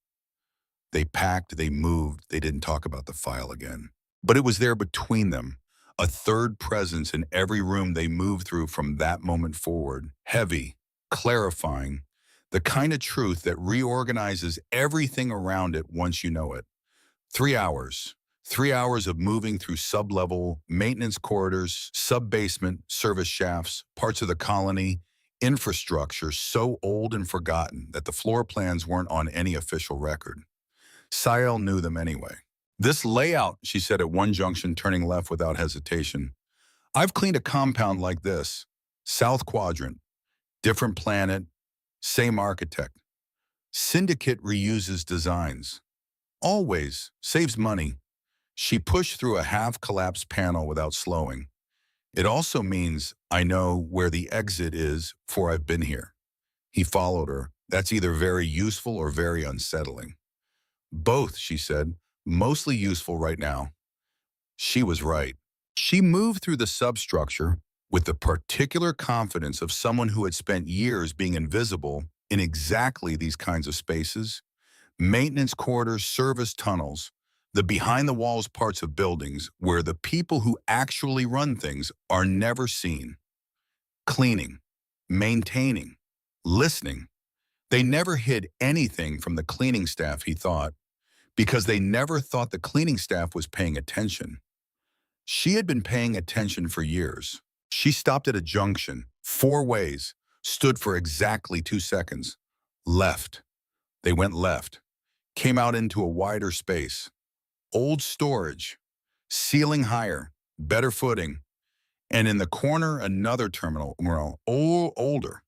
They packed, they moved, they didn't talk about the file again. But it was there between them, a third presence in every room they moved through from that moment forward. Heavy, clarifying, the kind of truth that reorganizes everything around it once you know it. 3 hours. 3 hours of moving through sub-level, maintenance corridors, sub-basement, service shafts, parts of the colony, infrastructure so old and forgotten that the floor plans weren't on any official record. Sael knew them anyway. This layout, she said at one junction, turning left without hesitation. I've cleaned a compound like this. South quadrant. Different planet. Same architect. Syndicate reuses designs. Always. Saves money. She pushed through a half-collapsed panel without slowing. It also means I know where the exit is, for I've been here. He followed her. That's either very useful or very unsettling. Both, she said, mostly useful right now. She was right. She moved through the substructure with the particular confidence of someone who had spent years being invisible in exactly these kinds of spaces. Maintenance corridors, service tunnels, the behind-the-walls parts of buildings where the people who actually run things are never seen. Cleaning, maintaining, listening. They never hid anything from the cleaning staff, he thought, because they never thought the cleaning staff was paying attention. She had been paying attention for years. She stopped at a junction, 4 ways, stood for exactly 2 seconds. Left. They went left. Came out into a wider space. Old storage. Ceiling higher. Better footing. And in the corner, another terminal, older.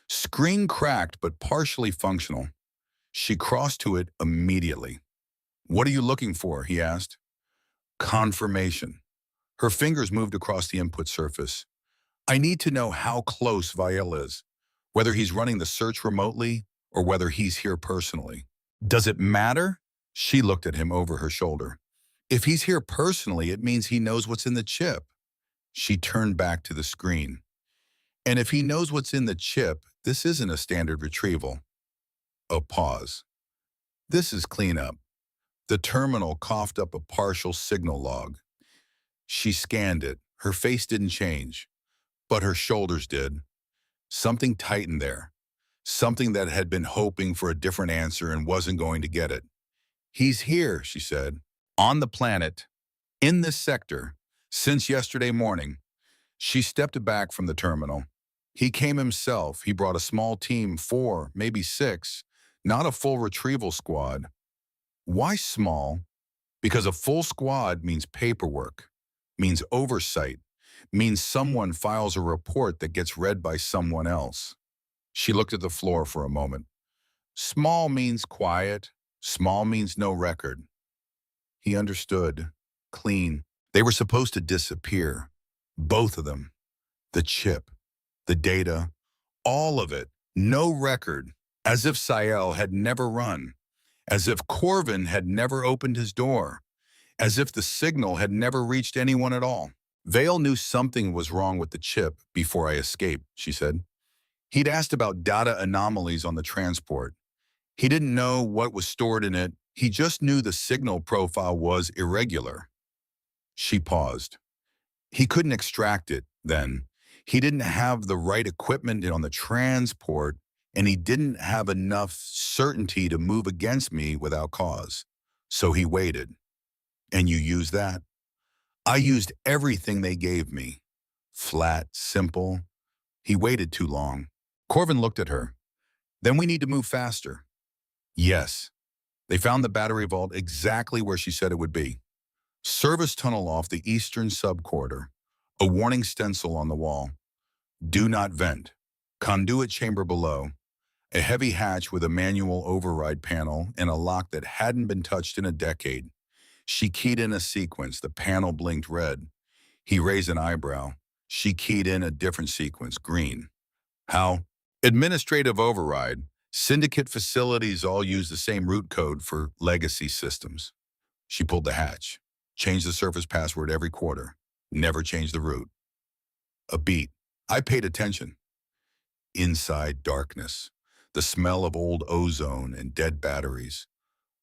Screen cracked but partially functional. She crossed to it immediately. What are you looking for? He asked. Confirmation. Her fingers moved across the input surface. I need to know how close Vial is, whether he's running the search remotely or whether he's here personally. Does it matter? She looked at him over her shoulder. If he's here personally, it means he knows what's in the chip. She turned back to the screen. And if he knows what's in the chip, this isn't a standard retrieval. A pause. This is cleanup. The terminal coughed up a partial signal log. She scanned it. Her face didn't change, but her shoulders did. Something tightened there. Something that had been hoping for a different answer and wasn't going to get it. He's here, she said. On the planet. In this sector. Since yesterday morning. She stepped back from the terminal. He came himself. He brought a small team, 4, maybe 6. Not a full retrieval squad. Why small? Because a full squad means paperwork, means oversight, means someone files a report that gets read by someone else. She looked at the floor for a moment. Small means quiet. Small means no record. He understood. Clean. They were supposed to disappear. Both of them. The chip, the data, all of it. No record. As if Sael had never run. As if Corvin had never opened his door. As if the signal had never reached anyone at all. Vale knew something was wrong with the chip before I escaped, she said. He'd asked about data anomalies on the transport. He didn't know what was stored in it. He just knew the signal profile was irregular. She paused. He couldn't extract it then. He didn't have the right equipment on the transport, and he didn't have enough certainty to move against me without cause. So he waited. And you used that? I used everything they gave me. Flat, simple. He waited too long. Corvin looked at her. Then we need to move faster. Yes. They found the battery vault exactly where she said it would be. Service tunnel off the eastern subcorridor. A warning stencil on the wall. Do not vent. Conduit chamber below. A heavy hatch with a manual override panel and a lock that hadn't been touched in a decade. She keyed in a sequence. The panel blinked red. He raised an eyebrow. She keyed in a different sequence, green. How? Administrative override. Syndicate facilities all use the same root code for legacy systems. She pulled the hatch. Changed the surface password every quarter. Never changed the root. A beat. I paid attention. Inside, darkness. The smell of old ozone and dead batteries.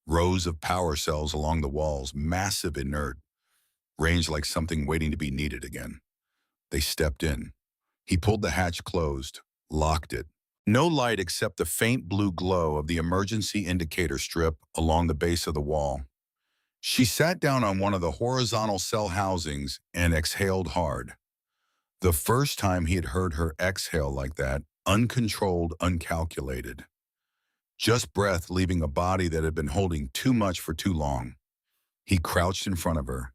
Rows of power cells along the walls, massive, inert, ranged like something waiting to be needed again. They stepped in. He pulled the hatch closed, locked it. No light except the faint blue glow of the emergency indicator strip along the base of the wall. She sat down on one of the horizontal cell housings and exhaled hard. The first time he had heard her exhale like that, uncontrolled, uncalculated. Just breath leaving a body that had been holding too much for too long. He crouched in front of her,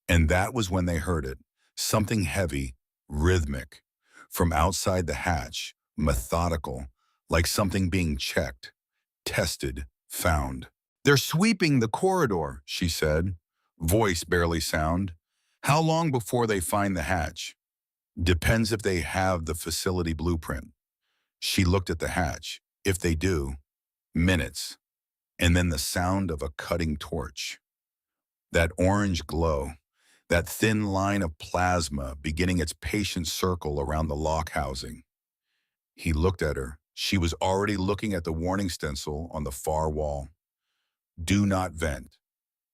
and that was when they heard it. Something heavy, rhythmic, from outside the hatch, methodical, like something being checked, tested, found. They're sweeping the corridor, she said, voice barely sound. How long before they find the hatch? Depends if they have the facility blueprint. She looked at the hatch. If they do, minutes. And then the sound of a cutting torch. That orange glow, that thin line of plasma beginning its patient circle around the lock housing. He looked at her. She was already looking at the warning stencil on the far wall. Do not vent.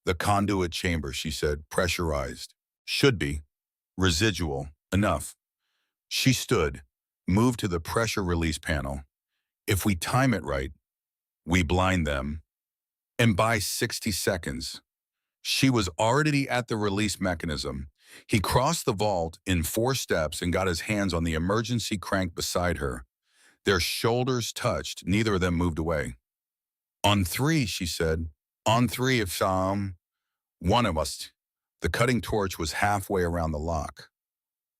The conduit chamber, she said, pressurized. Should be. Residual. Enough. She stood, moved to the pressure release panel. If we time it right, we blind them. And by 60 seconds, she was already at the release mechanism. He crossed the vault in 4 steps and got his hands on the emergency crank beside her. Their shoulders touched. Neither of them moved away. On 3, she said. On 3 if one of us. The cutting torch was halfway around the lock.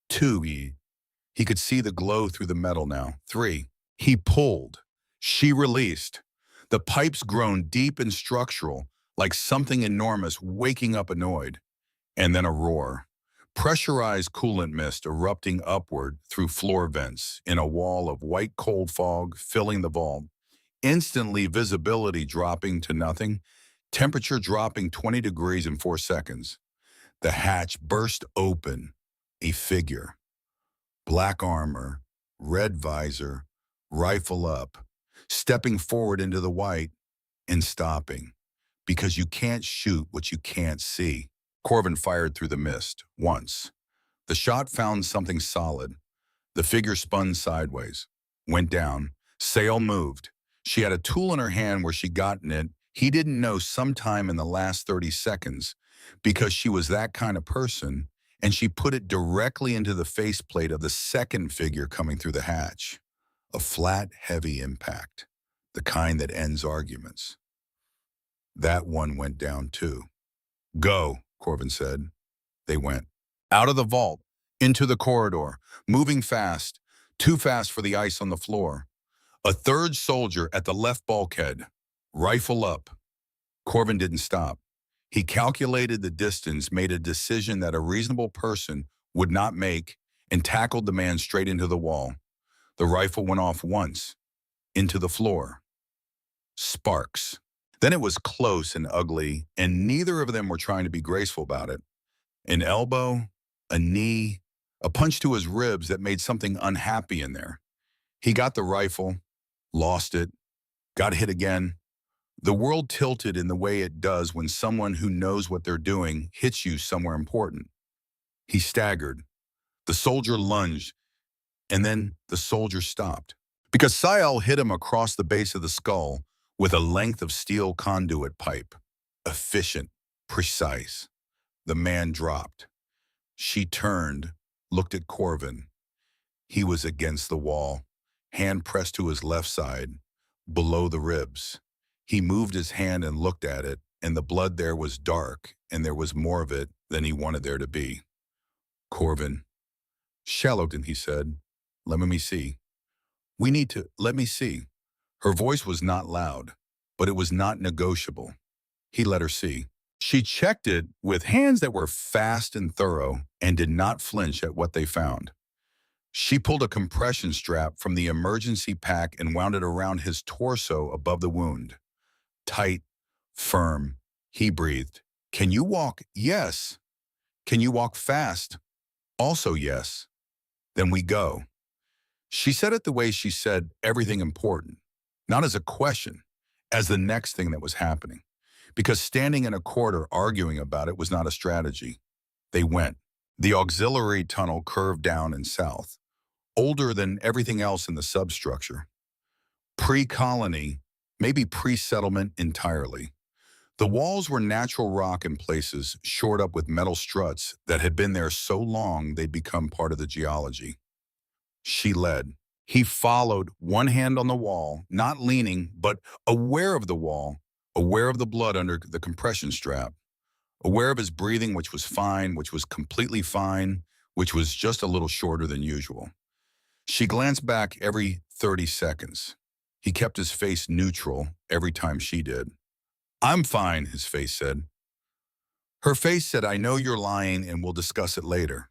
2, he could see the glow through the metal now. 3, he pulled. She released. The pipes groaned deep and structural, like something enormous waking up annoyed. And then a roar. Pressurized coolant mist erupting upward through floor vents in a wall of white cold fog filling the vault. Instantly visibility dropping to nothing, temperature dropping 20 degrees in 4 seconds. The hatch burst open. A figure. Black armor, red visor, rifle up, stepping forward into the white and stopping. Because you can't shoot what you can't see. Corvin fired through the mist, once. The shot found something solid. The figure spun sideways, went down, sail moved. She had a tool in her hand where she'd gotten it. He didn't know sometime in the last 30 seconds because she was that kind of person, and she put it directly into the faceplate of the second figure coming through the hatch. A flat, heavy impact, the kind that ends arguments. That one went down too. Go, Corvin said. They went. Out of the vault, into the corridor, moving fast, too fast for the ice on the floor. A third soldier at the left bulkhead, rifle up. Corvin didn't stop. He calculated the distance, made a decision that a reasonable person would not make, and tackled the man straight into the wall. The rifle went off once, into the floor. Sparks. Then it was close and ugly, and neither of them were trying to be graceful about it. An elbow, a knee, a punch to his ribs that made something unhappy in there. He got the rifle, lost it, got hit again. The world tilted in the way it does when someone who knows what they're doing hits you somewhere important. He staggered. The soldier lunged, and then the soldier stopped. Because Sayal hit him across the base of the skull with a length of steel conduit pipe. efficient, precise. The man dropped. She turned, looked at Corvin. He was against the wall, hand pressed to his left side, below the ribs. He moved his hand and looked at it, and the blood there was dark, and there was more of it than he wanted there to be. Corvin. Shallowton, he said. Let me see. Let me see. Her voice was not loud, but it was not negotiable. He let her see. She checked it with hands that were fast and thorough and did not flinch at what they found. She pulled a compression strap from the emergency pack and wound it around his torso above the wound. Tight, firm. He breathed. Can you walk? Yes. Can you walk fast? Also yes. Then we go. She said it the way she said everything important, not as a question, as the next thing that was happening. Because standing in a corridor arguing about it was not a strategy. They went. The auxiliary tunnel curved down and south, older than everything else in the substructure. Pre-colony, maybe pre-settlement entirely. The walls were natural rock in places, shored up with metal struts that had been there so long they'd become part of the geology. She led. He followed, one hand on the wall, not leaning, but aware of the wall, aware of the blood under the compression strap, aware of his breathing, which was fine, which was completely fine, which was just a little shorter than usual. She glanced back every 30 seconds. He kept his face neutral every time she did. I'm fine, his face said. Her face said, I know you're lying and we'll discuss it later.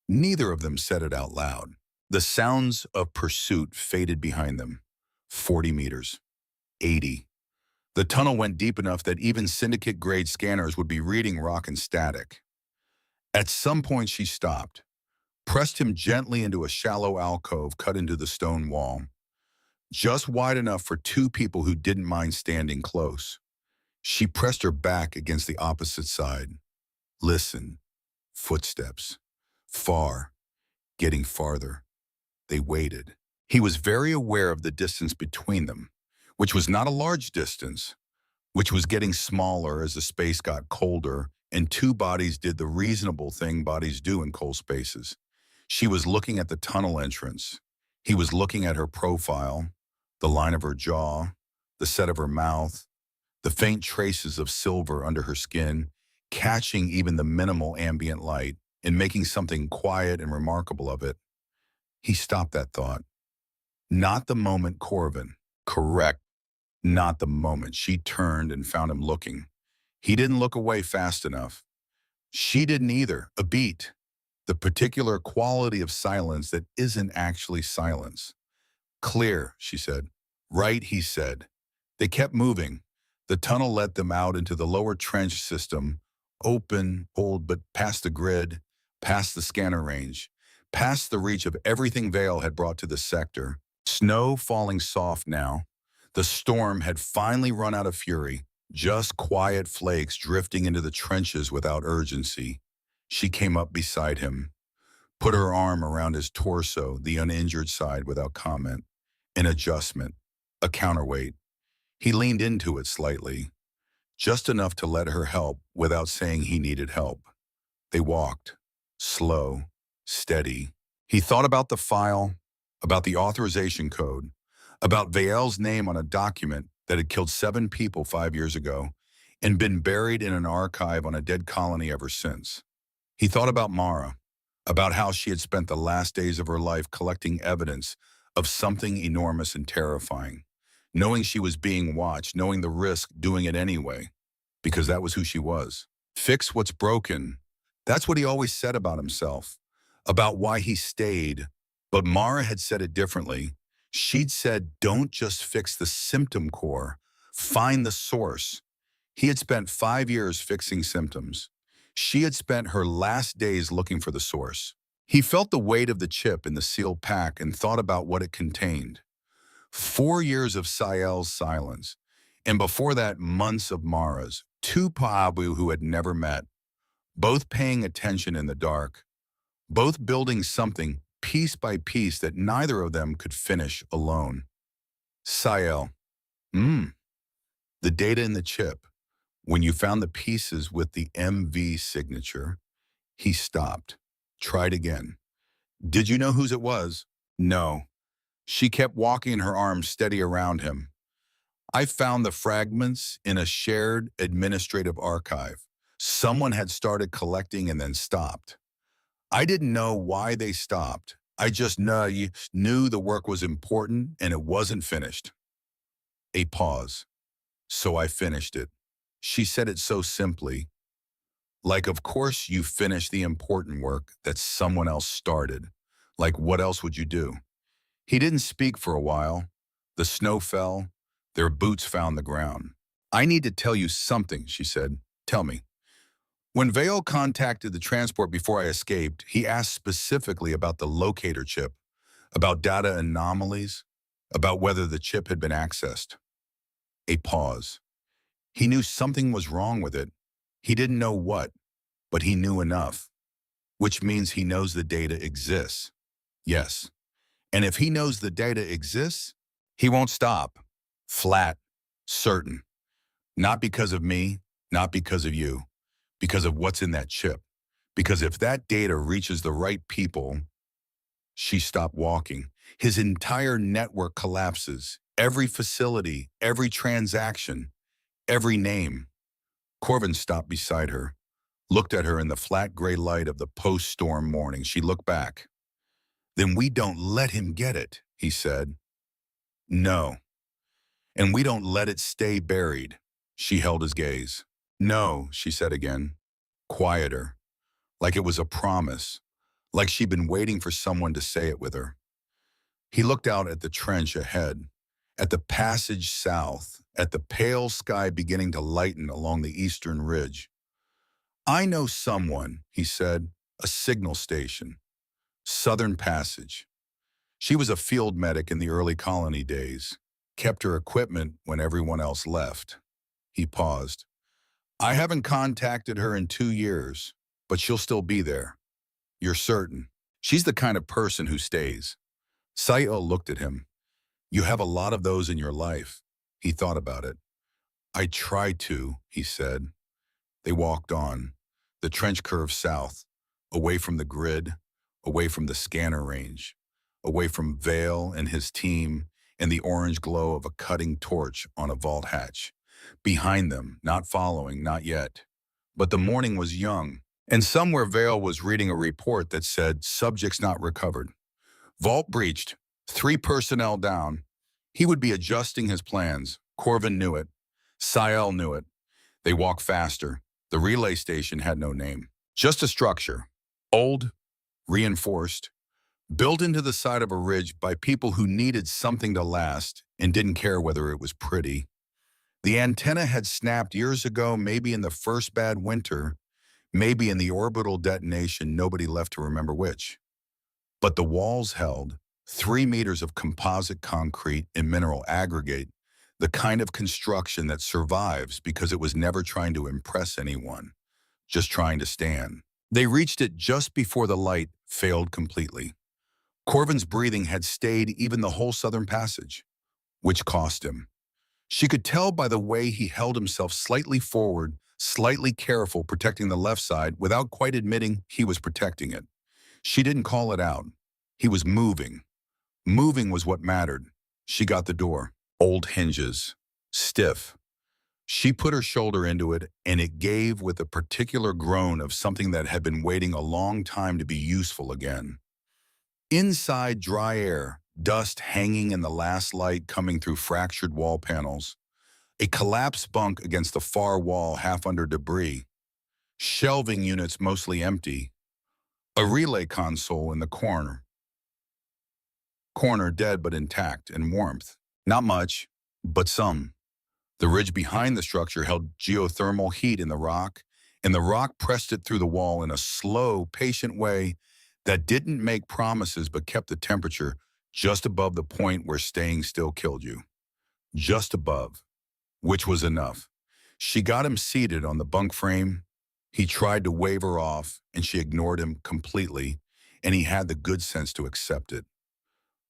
Neither of them said it out loud. The sounds of pursuit faded behind them. 40 meters. 80. The tunnel went deep enough that even syndicate-grade scanners would be reading rock and static. At some point she stopped, pressed him gently into a shallow alcove cut into the stone wall, just wide enough for two people who didn't mind standing close. She pressed her back against the opposite side. Listen. Footsteps. Far. Getting farther. They waited. He was very aware of the distance between them, which was not a large distance, which was getting smaller as the space got colder and two bodies did the reasonable thing bodies do in cold spaces. She was looking at the tunnel entrance. He was looking at her profile, the line of her jaw, the set of her mouth, the faint traces of silver under her skin, catching even the minimal ambient light and making something quiet and remarkable of it. He stopped that thought. Not the moment Corvin. Correct. Not the moment. She turned and found him looking. He didn't look away fast enough. She didn't either. A beat. The particular quality of silence that isn't actually silence. Clear, she said. Right, he said. They kept moving. The tunnel let them out into the lower trench system, open, old, but past the grid, past the scanner range, past the reach of everything Vale had brought to the sector. Snow falling soft now. The storm had finally run out of fury, just quiet flakes drifting into the trenches without urgency. She came up beside him, put her arm around his torso, the uninjured side without comment. An adjustment, a counterweight. He leaned into it slightly, just enough to let her help without saying he needed help. They walked, slow, steady. He thought about the file, about the authorization code, about Vael's name on a document that had killed 7 people 5 years ago and been buried in an archive on a dead colony ever since. He thought about Mara, about how she had spent the last days of her life collecting evidence of something enormous and terrifying, knowing she was being watched, knowing the risk, doing it anyway, because that was who she was. Fix what's broken. That's what he always said about himself, about why he stayed. But Mara had said it differently. She'd said, don't just fix the symptom core, find the source. He had spent 5 years fixing symptoms. She had spent her last days looking for the source. He felt the weight of the chip in the sealed pack and thought about what it contained. 4 years of Sael's silence, and before that, months of Mara's, 2 Paabu who had never met, both paying attention in the dark, both building something piece by piece that neither of them could finish alone. Sael. The data in the chip. When you found the pieces with the MV signature, he stopped. Tried again. Did you know whose it was? No. She kept walking, her arms steady around him. I found the fragments in a shared administrative archive. Someone had started collecting and then stopped. I didn't know why they stopped. I just knew the work was important and it wasn't finished. A pause. So I finished it. She said it so simply. Like, of course you finished the important work that someone else started. Like, what else would you do? He didn't speak for a while. The snow fell. Their boots found the ground. I need to tell you something, she said. Tell me. When Vale contacted the transport before I escaped, he asked specifically about the locator chip, about data anomalies, about whether the chip had been accessed. A pause. He knew something was wrong with it. He didn't know what, but he knew enough, which means he knows the data exists. Yes. And if he knows the data exists, he won't stop. Flat. Certain. Not because of me, not because of you, because of what's in that chip. Because if that data reaches the right people, she stopped walking. His entire network collapses. Every facility, every transaction, every name. Corvin stopped beside her, looked at her in the flat gray light of the post-storm morning. She looked back. Then we don't let him get it, he said. No. And we don't let it stay buried. She held his gaze. No, she said again, quieter, like it was a promise, like she'd been waiting for someone to say it with her. He looked out at the trench ahead, at the passage south, at the pale sky beginning to lighten along the eastern ridge. I know someone, he said, a signal station, Southern Passage. She was a field medic in the early colony days, kept her equipment when everyone else left. He paused. I haven't contacted her in 2 years, but she'll still be there. You're certain. She's the kind of person who stays. Sayo looked at him. You have a lot of those in your life. He thought about it. I try to, he said. They walked on. The trench curved south, away from the grid, away from the scanner range, away from Vale and his team and the orange glow of a cutting torch on a vault hatch. Behind them, not following, not yet. But the morning was young, and somewhere Vale was reading a report that said subjects not recovered. Vault breached, 3 personnel down. He would be adjusting his plans. Corvin knew it. Sael knew it. They walked faster. The relay station had no name. Just a structure. Old, reinforced, built into the side of a ridge by people who needed something to last and didn't care whether it was pretty. The antenna had snapped years ago, maybe in the first bad winter, maybe in the orbital detonation, nobody left to remember which. But the walls held 3 meters of composite concrete and mineral aggregate, the kind of construction that survives because it was never trying to impress anyone, just trying to stand. They reached it just before the light failed completely. Corvin's breathing had stayed even the whole southern passage, which cost him. She could tell by the way he held himself slightly forward, slightly careful, protecting the left side without quite admitting he was protecting it. She didn't call it out. He was moving. Moving was what mattered. She got the door. Old hinges. Stiff. She put her shoulder into it, and it gave with a particular groan of something that had been waiting a long time to be useful again. Inside, dry air, dust hanging in the last light coming through fractured wall panels. A collapsed bunk against the far wall half under debris. Shelving units mostly empty. A relay console in the corner. Corner dead but intact, and warmth. Not much, but some. The ridge behind the structure held geothermal heat in the rock, and the rock pressed it through the wall in a slow, patient way that didn't make promises but kept the temperature just above the point where staying still killed you. Just above, which was enough. She got him seated on the bunk frame. He tried to wave her off, and she ignored him completely, and he had the good sense to accept it.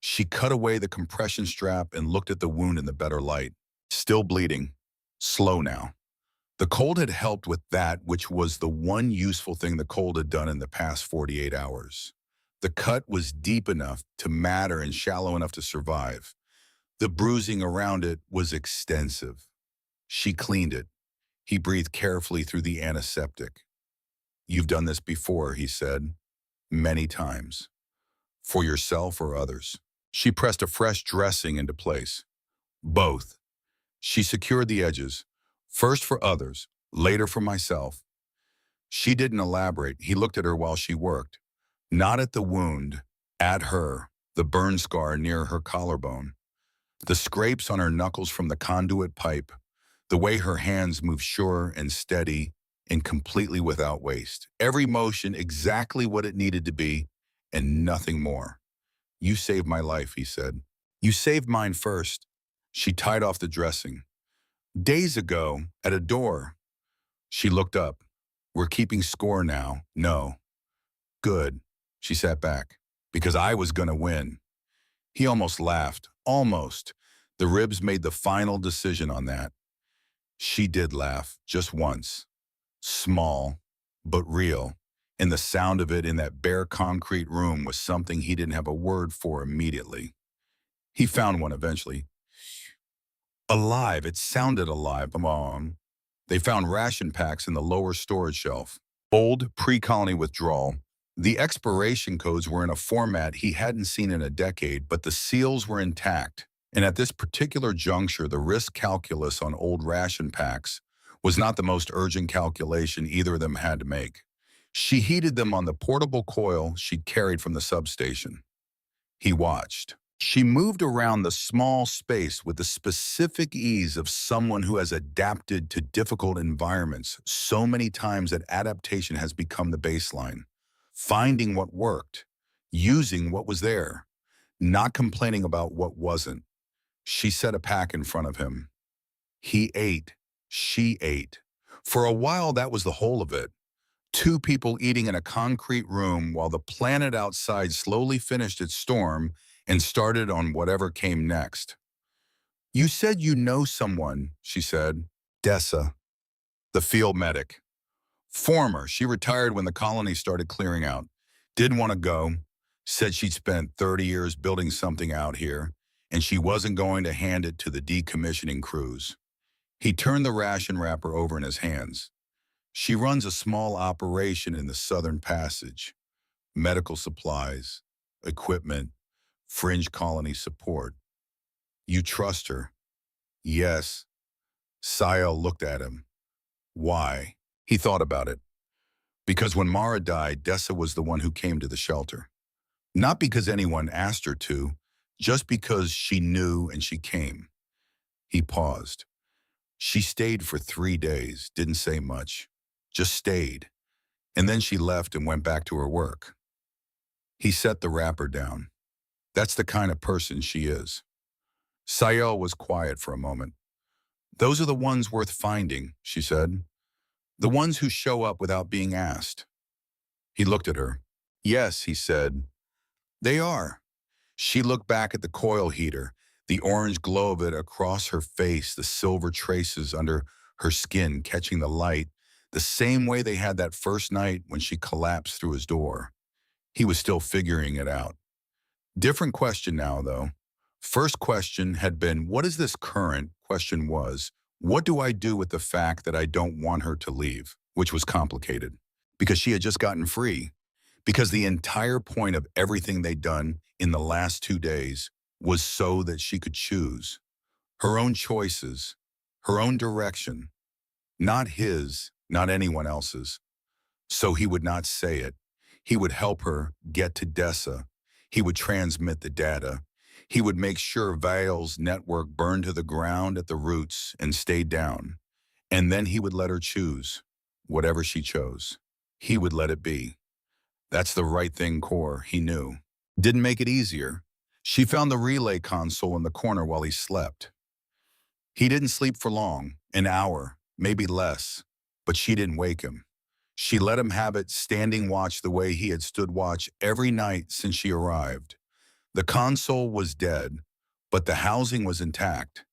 She cut away the compression strap and looked at the wound in the better light. Still bleeding. Slow now. The cold had helped with that, which was the one useful thing the cold had done in the past 48 hours. The cut was deep enough to matter and shallow enough to survive. The bruising around it was extensive. She cleaned it. He breathed carefully through the antiseptic. "You've done this before," he said, "many times. For yourself or others." She pressed a fresh dressing into place. "Both." She secured the edges, first for others, later for myself. She didn't elaborate. He looked at her while she worked, not at the wound, at her, the burn scar near her collarbone, the scrapes on her knuckles from the conduit pipe, the way her hands moved sure and steady and completely without waste. Every motion exactly what it needed to be and nothing more. "You saved my life," he said. "You saved mine first." She tied off the dressing. "Days ago, at a door." She looked up. "We're keeping score now." "No." "Good." She sat back. "Because I was gonna win." He almost laughed. Almost. The ribs made the final decision on that. She did laugh, just once. Small, but real. And the sound of it in that bare concrete room was something he didn't have a word for immediately. He found one eventually. Alive, it sounded alive, Mom. They found ration packs in the lower storage shelf. Old, pre-colony withdrawal. The expiration codes were in a format he hadn't seen in a decade, but the seals were intact. And at this particular juncture, the risk calculus on old ration packs was not the most urgent calculation either of them had to make. She heated them on the portable coil she'd carried from the substation. He watched. She moved around the small space with the specific ease of someone who has adapted to difficult environments so many times that adaptation has become the baseline. Finding what worked, using what was there, not complaining about what wasn't. She set a pack in front of him. He ate. She ate. For a while, that was the whole of it. Two people eating in a concrete room while the planet outside slowly finished its storm and started on whatever came next. "You said you know someone," she said. "Dessa, the field medic. Former. She retired when the colony started clearing out. Didn't want to go. Said she'd spent 30 years building something out here, and she wasn't going to hand it to the decommissioning crews." He turned the ration wrapper over in his hands. "She runs a small operation in the Southern Passage. Medical supplies, equipment, fringe colony support. You trust her?" "Yes." Sayal looked at him. "Why?" He thought about it. "Because when Mara died, Dessa was the one who came to the shelter. Not because anyone asked her to, just because she knew and she came." He paused. "She stayed for 3 days, didn't say much. Just stayed. And then she left and went back to her work." He set the wrapper down. "That's the kind of person she is." Sayal was quiet for a moment. "Those are the ones worth finding," she said. "The ones who show up without being asked." He looked at her. "Yes," he said, "they are." She looked back at the coil heater, the orange glow of it across her face, the silver traces under her skin catching the light, the same way they had that first night when she collapsed through his door. He was still figuring it out. Different question now, though. First question had been, what is this current? Question was, what do I do with the fact that I don't want her to leave? Which was complicated, because she had just gotten free. Because the entire point of everything they'd done in the last 2 days was so that she could choose. Her own choices, her own direction. Not his, not anyone else's. So he would not say it. He would help her get to Dessa. He would transmit the data. He would make sure Vale's network burned to the ground at the roots and stayed down. And then he would let her choose, whatever she chose. He would let it be. That's the right thing, Core, he knew. Didn't make it easier. She found the relay console in the corner while he slept. He didn't sleep for long, an hour, maybe less, but she didn't wake him. She let him have it standing watch the way he had stood watch every night since she arrived. The console was dead, but the housing was intact.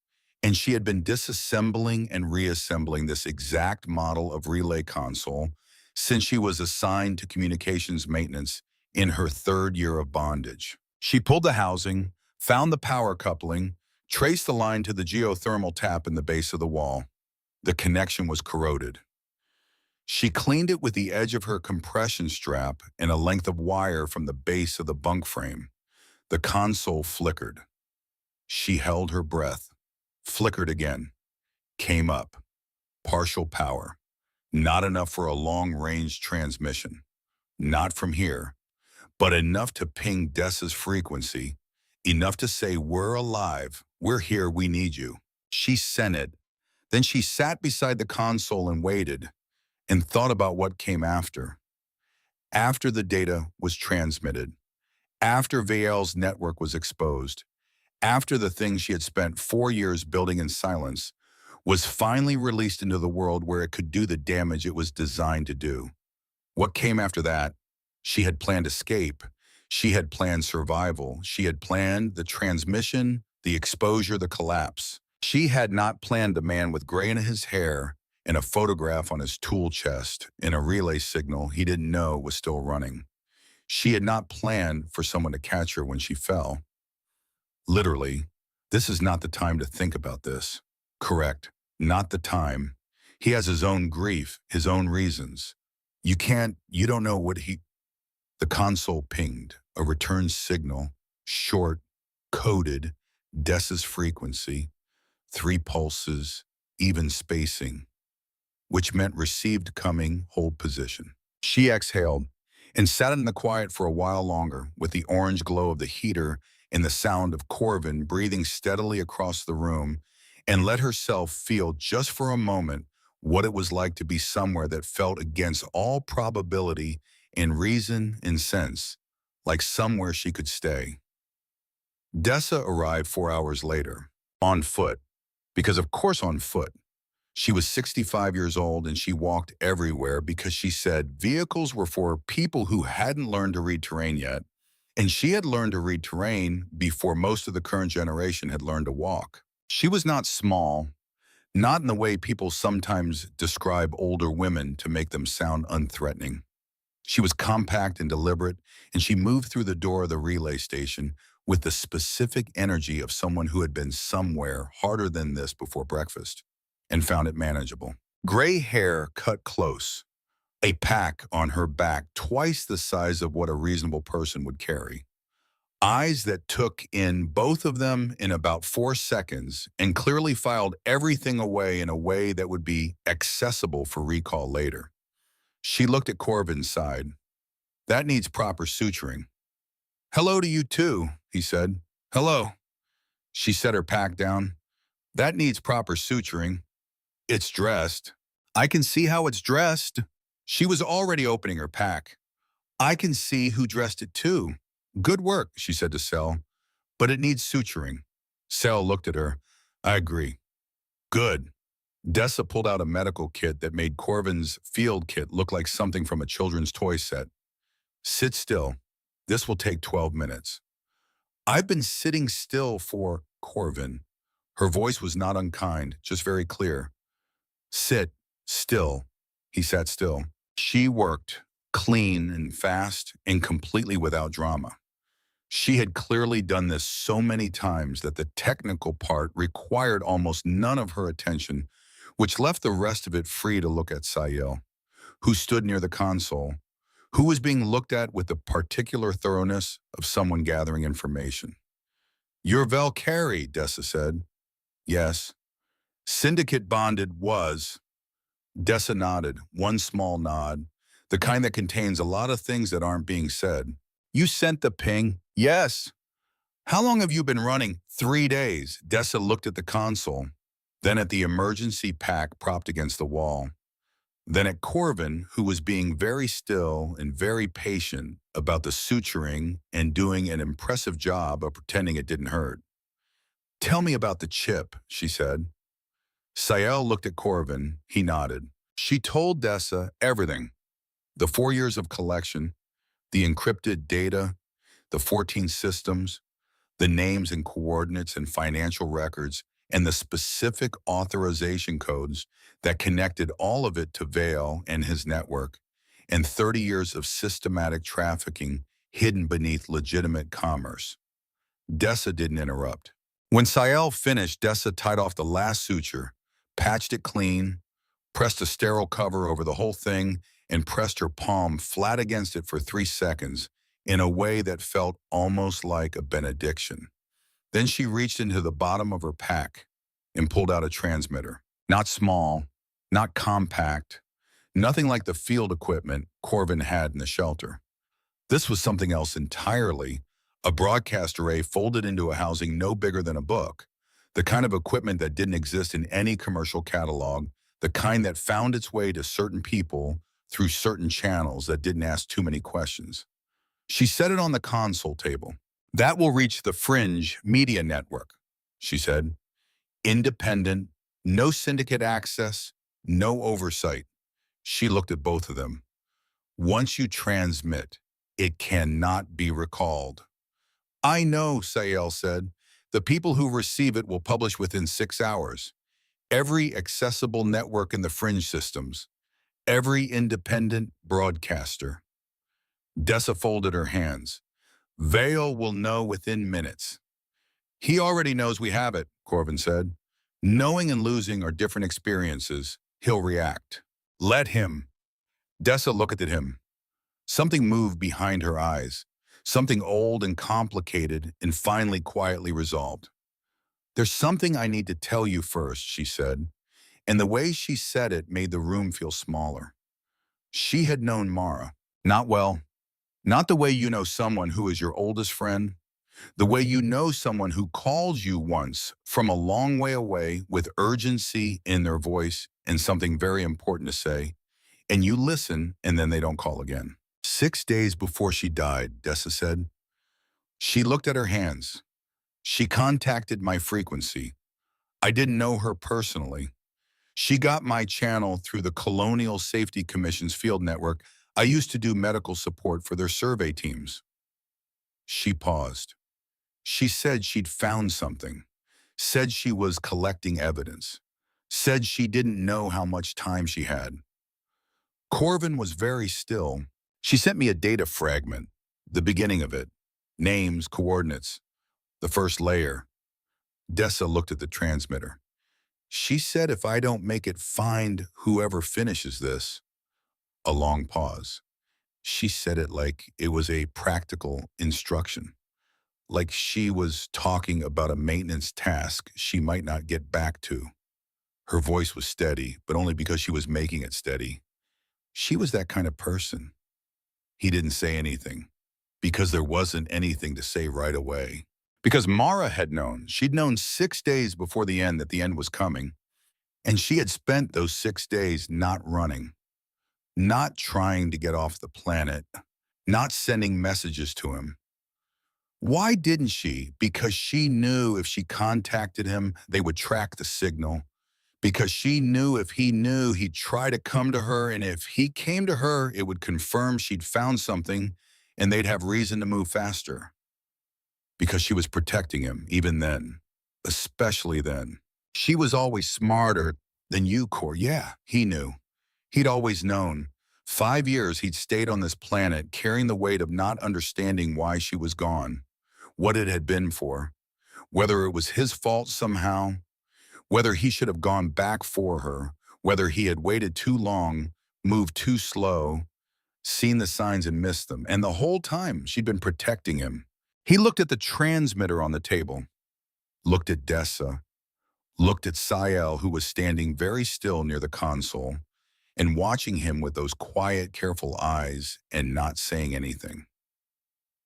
And she had been disassembling and reassembling this exact model of relay console since she was assigned to communications maintenance in her third year of bondage. She pulled the housing, found the power coupling, traced the line to the geothermal tap in the base of the wall. The connection was corroded. She cleaned it with the edge of her compression strap and a length of wire from the base of the bunk frame. The console flickered. She held her breath, flickered again, came up. Partial power. Not enough for a long-range transmission. Not from here, but enough to ping Dessa's frequency, enough to say, "We're alive, we're here, we need you." She sent it. Then she sat beside the console and waited, and thought about what came after. After the data was transmitted, after Vael's network was exposed, after the thing she had spent 4 years building in silence was finally released into the world where it could do the damage it was designed to do. What came after that? She had planned escape. She had planned survival. She had planned the transmission, the exposure, the collapse. She had not planned a man with gray in his hair and a photograph on his tool chest and a relay signal he didn't know was still running. She had not planned for someone to catch her when she fell. Literally, this is not the time to think about this. Correct, not the time. He has his own grief, his own reasons. You don't know what he... The console pinged, a return signal, short, coded, Dessa's frequency, 3 pulses, even spacing, which meant received coming, hold position. She exhaled and sat in the quiet for a while longer with the orange glow of the heater and the sound of Corvin breathing steadily across the room, and let herself feel just for a moment what it was like to be somewhere that felt against all probability and reason and sense, like somewhere she could stay. Dessa arrived 4 hours later, on foot, because of course on foot. She was 65 years old and she walked everywhere because she said vehicles were for people who hadn't learned to read terrain yet, and she had learned to read terrain before most of the current generation had learned to walk. She was not small, not in the way people sometimes describe older women to make them sound unthreatening. She was compact and deliberate, and she moved through the door of the relay station with the specific energy of someone who had been somewhere harder than this before breakfast and found it manageable. Gray hair cut close, a pack on her back twice the size of what a reasonable person would carry. Eyes that took in both of them in about 4 seconds and clearly filed everything away in a way that would be accessible for recall later. She looked at Corvin's side. "That needs proper suturing." "Hello to you too," he said. "Hello." She set her pack down. "That needs proper suturing. It's dressed." "I can see how it's dressed." She was already opening her pack. "I can see who dressed it too." "Good work," she said to Sel, "but it needs suturing." Sel looked at her. "I agree." "Good." Dessa pulled out a medical kit that made Corvin's field kit look like something from a children's toy set. "Sit still. This will take 12 minutes. "I've been sitting still for Corvin." Her voice was not unkind, just very clear. "Sit still." He sat still. She worked, clean and fast and completely without drama. She had clearly done this so many times that the technical part required almost none of her attention, which left the rest of it free to look at Sayel, who stood near the console, who was being looked at with the particular thoroughness of someone gathering information. "You're Valkyrie," Dessa said. "Yes." "Syndicate bonded was." Dessa nodded, one small nod, the kind that contains a lot of things that aren't being said. "You sent the ping?" "Yes." "How long have you been running?" 3 days. Dessa looked at the console, then at the emergency pack propped against the wall, then at Corvin, who was being very still and very patient about the suturing and doing an impressive job of pretending it didn't hurt. "Tell me about the chip," she said. Sayel looked at Corvin. He nodded. She told Dessa everything. The 4 years of collection, the encrypted data, the 14 systems, the names and coordinates and financial records, and the specific authorization codes that connected all of it to Vail and his network, and 30 years of systematic trafficking hidden beneath legitimate commerce. Dessa didn't interrupt. When Sael finished, Dessa tied off the last suture, patched it clean, pressed a sterile cover over the whole thing, and pressed her palm flat against it for 3 seconds in a way that felt almost like a benediction. Then she reached into the bottom of her pack and pulled out a transmitter. Not small, not compact, nothing like the field equipment Corvin had in the shelter. This was something else entirely, a broadcast array folded into a housing no bigger than a book, the kind of equipment that didn't exist in any commercial catalog, the kind that found its way to certain people through certain channels that didn't ask too many questions. She set it on the console table. That will reach the Fringe Media Network, she said. Independent, no syndicate access, no oversight. She looked at both of them. Once you transmit, it cannot be recalled. I know, Sael said. The people who receive it will publish within 6 hours. Every accessible network in the Fringe systems. Every independent broadcaster. Dessa folded her hands. Vale will know within minutes. He already knows we have it, Corvin said. Knowing and losing are different experiences. He'll react. Let him. Dessa looked at him. Something moved behind her eyes. Something old and complicated and finally quietly resolved. There's something I need to tell you first, she said, and the way she said it made the room feel smaller. She had known Mara. Not well. Not the way you know someone who is your oldest friend. The way you know someone who calls you once from a long way away with urgency in their voice and something very important to say, and you listen and then they don't call again. 6 days before she died, Dessa said. She looked at her hands. She contacted my frequency. I didn't know her personally. She got my channel through the Colonial Safety Commission's field network. I used to do medical support for their survey teams. She paused. She said she'd found something. Said she was collecting evidence. Said she didn't know how much time she had. Corvin was very still. She sent me a data fragment, the beginning of it. Names, coordinates, the first layer. Dessa looked at the transmitter. She said if I don't make it find whoever finishes this. A long pause. She said it like it was a practical instruction. Like she was talking about a maintenance task she might not get back to. Her voice was steady, but only because she was making it steady. She was that kind of person. He didn't say anything, because there wasn't anything to say right away. Because Mara had known. She'd known 6 days before the end that the end was coming, and she had spent those 6 days not running, not trying to get off the planet, not sending messages to him. Why didn't she? Because she knew if she contacted him, they would track the signal. Because she knew if he knew, he'd try to come to her, and if he came to her, it would confirm she'd found something, and they'd have reason to move faster. Because she was protecting him, even then. Especially then. She was always smarter than you, Cor. Yeah, he knew. He'd always known. 5 years he'd stayed on this planet, carrying the weight of not understanding why she was gone, what it had been for, whether it was his fault somehow, whether he should have gone back for her, whether he had waited too long, moved too slow, seen the signs and missed them. And the whole time, she'd been protecting him. He looked at the transmitter on the table, looked at Dessa, looked at Sael, who was standing very still near the console, and watching him with those quiet, careful eyes and not saying anything.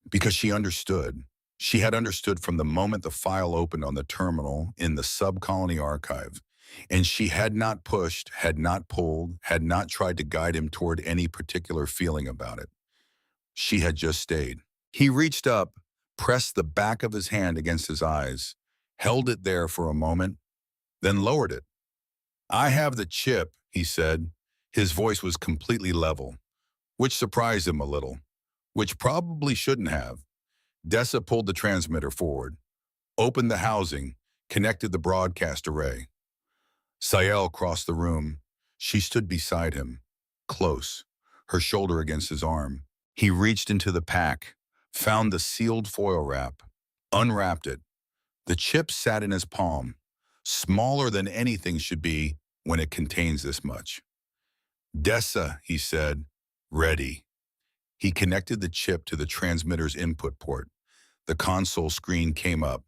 Because she understood. She had understood from the moment the file opened on the terminal in the sub-colony archive, and she had not pushed, had not pulled, had not tried to guide him toward any particular feeling about it. She had just stayed. He reached up, pressed the back of his hand against his eyes, held it there for a moment, then lowered it. I have the chip, he said. His voice was completely level, which surprised him a little, which probably shouldn't have. Dessa pulled the transmitter forward, opened the housing, connected the broadcast array. Sael crossed the room. She stood beside him, close, her shoulder against his arm. He reached into the pack, found the sealed foil wrap, unwrapped it. The chip sat in his palm, smaller than anything should be when it contains this much. Dessa, he said, ready. He connected the chip to the transmitter's input port. The console screen came up.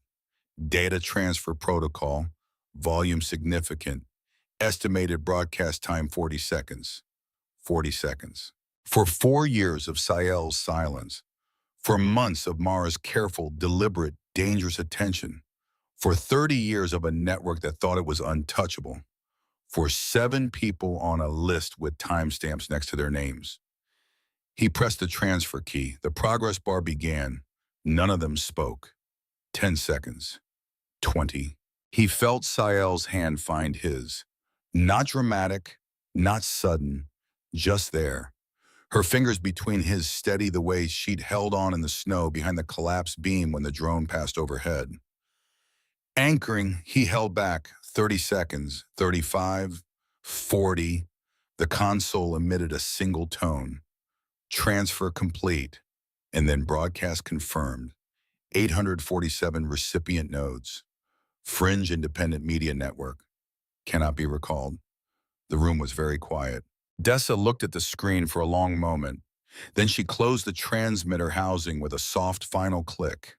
Data transfer protocol, volume significant, estimated broadcast time 40 seconds. 40 seconds. For 4 years of Sael's silence, for months of Mara's careful, deliberate, dangerous attention, for 30 years of a network that thought it was untouchable, for 7 people on a list with timestamps next to their names. He pressed the transfer key. The progress bar began. None of them spoke. 10 seconds. 20. He felt Sael's hand find his. Not dramatic, not sudden, just there. Her fingers between his steady the way she'd held on in the snow behind the collapsed beam when the drone passed overhead. Anchoring, he held back 30 seconds, 35, 40. The console emitted a single tone. Transfer complete, and then broadcast confirmed. 847 recipient nodes. Fringe Independent Media Network. Cannot be recalled. The room was very quiet. Dessa looked at the screen for a long moment. Then she closed the transmitter housing with a soft final click.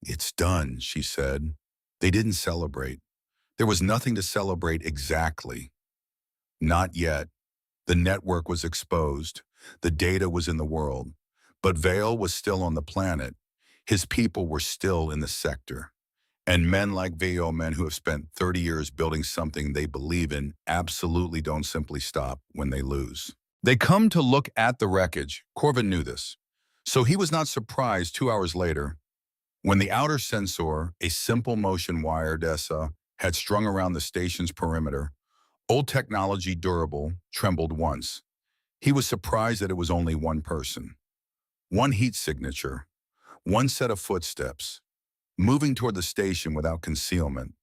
It's done, she said. They didn't celebrate. There was nothing to celebrate exactly. Not yet. The network was exposed. The data was in the world. But Vale was still on the planet. His people were still in the sector. And men like Vale, men who have spent 30 years building something they believe in, absolutely don't simply stop when they lose. They come to look at the wreckage. Corvin knew this. So he was not surprised 2 hours later when the outer sensor, a simple motion wire Dessa, had strung around the station's perimeter. Old technology, durable, trembled once. He was surprised that it was only one person. One heat signature. One set of footsteps. Moving toward the station without concealment,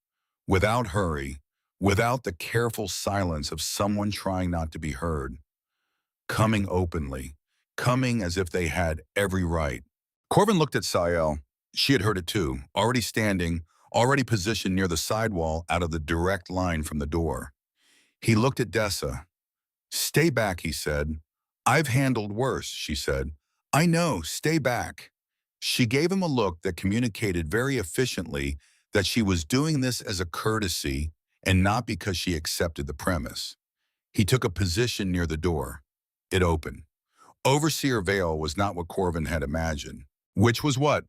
without hurry, without the careful silence of someone trying not to be heard. Coming openly, coming as if they had every right. Corvin looked at Sael. She had heard it too, already standing, already positioned near the sidewall out of the direct line from the door. He looked at Dessa. Stay back, he said. I've handled worse, she said. I know, stay back. She gave him a look that communicated very efficiently that she was doing this as a courtesy and not because she accepted the premise. He took a position near the door. It opened. Overseer Vale was not what Corvin had imagined. Which was what?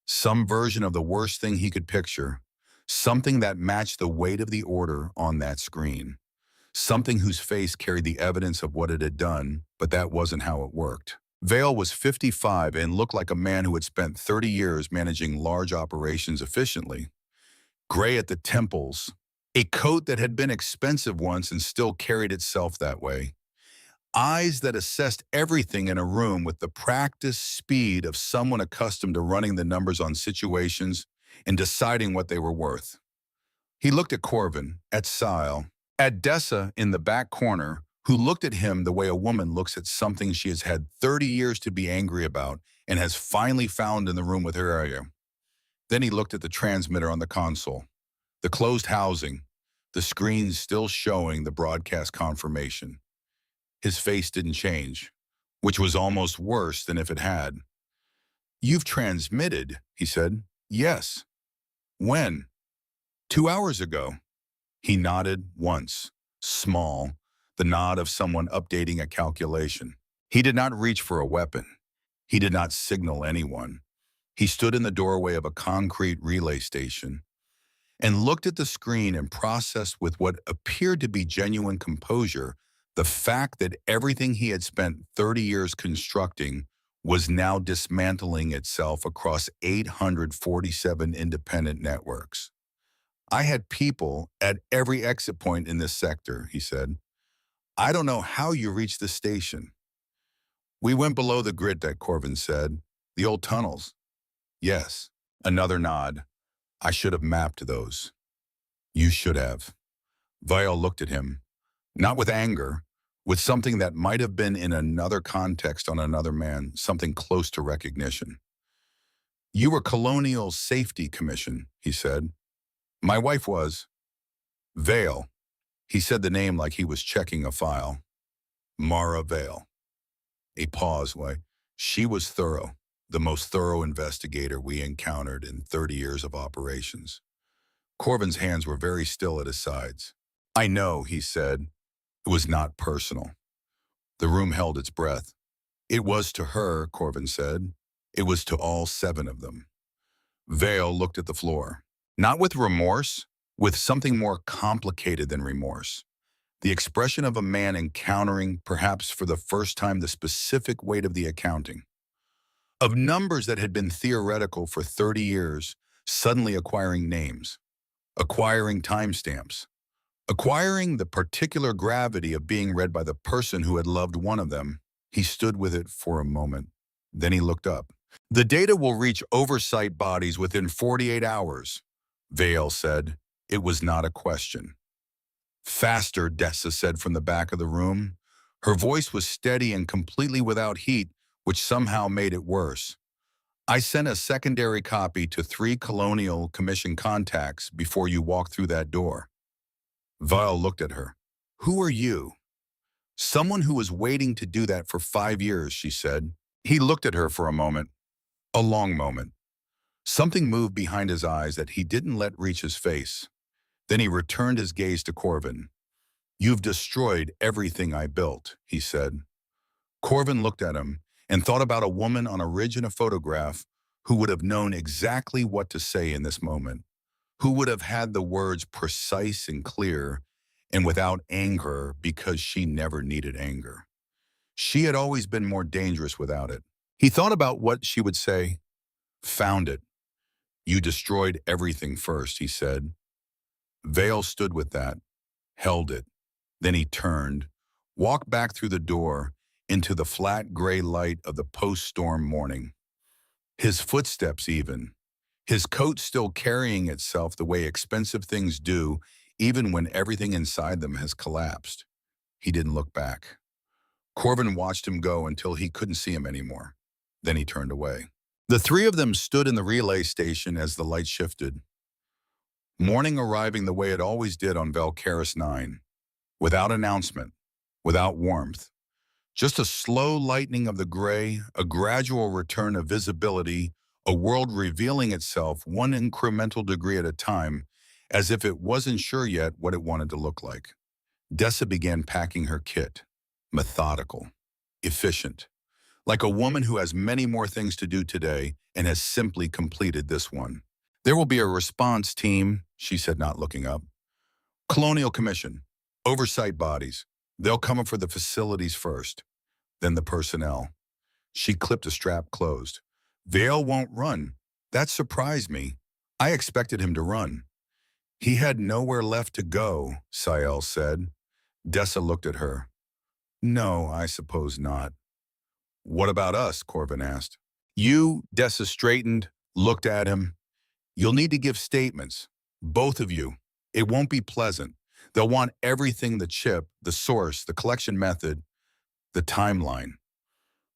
Some version of the worst thing he could picture. Something that matched the weight of the order on that screen. Something whose face carried the evidence of what it had done, but that wasn't how it worked. Vale was 55 and looked like a man who had spent 30 years managing large operations efficiently. Gray at the temples, a coat that had been expensive once and still carried itself that way. Eyes that assessed everything in a room with the practiced speed of someone accustomed to running the numbers on situations and deciding what they were worth. He looked at Corvin, at Sael, at Dessa in the back corner, who looked at him the way a woman looks at something she has had 30 years to be angry about and has finally found in the room with her area. Then he looked at the transmitter on the console, the closed housing, the screen still showing the broadcast confirmation. His face didn't change, which was almost worse than if it had. You've transmitted, he said. Yes. When? 2 hours ago. He nodded once, small, the nod of someone updating a calculation. He did not reach for a weapon. He did not signal anyone. He stood in the doorway of a concrete relay station and looked at the screen and processed with what appeared to be genuine composure the fact that everything he had spent 30 years constructing was now dismantling itself across 847 independent networks. I had people at every exit point in this sector, he said. I don't know how you reached the station. We went below the grid deck, Corvin said. The old tunnels. Yes. Another nod. I should have mapped those. You should have. Vial looked at him, not with anger, with something that might have been in another context on another man, something close to recognition. You were Colonial Safety Commission, he said. My wife was. Vale. He said the name like he was checking a file. Mara Vale. A pause. Why? She was thorough, the most thorough investigator we encountered in 30 years of operations. Corvin's hands were very still at his sides. I know, he said. It was not personal. The room held its breath. It was to her, Corvin said. It was to all 7 of them. Vale looked at the floor. Not with remorse, with something more complicated than remorse. The expression of a man encountering, perhaps for the first time, the specific weight of the accounting. Of numbers that had been theoretical for 30 years, suddenly acquiring names, acquiring timestamps, acquiring the particular gravity of being read by the person who had loved one of them. He stood with it for a moment. Then he looked up. The data will reach oversight bodies within 48 hours, Vale said. It was not a question. Faster, Dessa said from the back of the room. Her voice was steady and completely without heat, which somehow made it worse. I sent a secondary copy to 3 Colonial Commission contacts before you walked through that door. Vile looked at her. Who are you? Someone who was waiting to do that for 5 years, she said. He looked at her for a moment. A long moment. Something moved behind his eyes that he didn't let reach his face. Then he returned his gaze to Corvin. You've destroyed everything I built, he said. Corvin looked at him and thought about a woman on a ridge in a photograph who would have known exactly what to say in this moment, who would have had the words precise and clear and without anger because she never needed anger. She had always been more dangerous without it. He thought about what she would say. Found it. You destroyed everything first, he said. Vale stood with that, held it. Then he turned, walked back through the door into the flat gray light of the post-storm morning. His footsteps even, his coat still carrying itself the way expensive things do, even when everything inside them has collapsed. He didn't look back. Corvin watched him go until he couldn't see him anymore. Then he turned away. The 3 of them stood in the relay station as the light shifted. Morning arriving the way it always did on Valkyris 9, without announcement, without warmth. Just a slow lightening of the gray, a gradual return of visibility, a world revealing itself one incremental degree at a time, as if it wasn't sure yet what it wanted to look like. Dessa began packing her kit, methodical, efficient, like a woman who has many more things to do today and has simply completed this one. There will be a response team, she said, not looking up. Colonial Commission, oversight bodies. They'll come up for the facilities first, then the personnel. She clipped a strap closed. Vale won't run. That surprised me. I expected him to run. He had nowhere left to go, Sael said. Dessa looked at her. No, I suppose not. What about us? Corvin asked. You, Dessa straightened, looked at him. You'll need to give statements. Both of you. It won't be pleasant. They'll want everything, the chip, the source, the collection method, the timeline.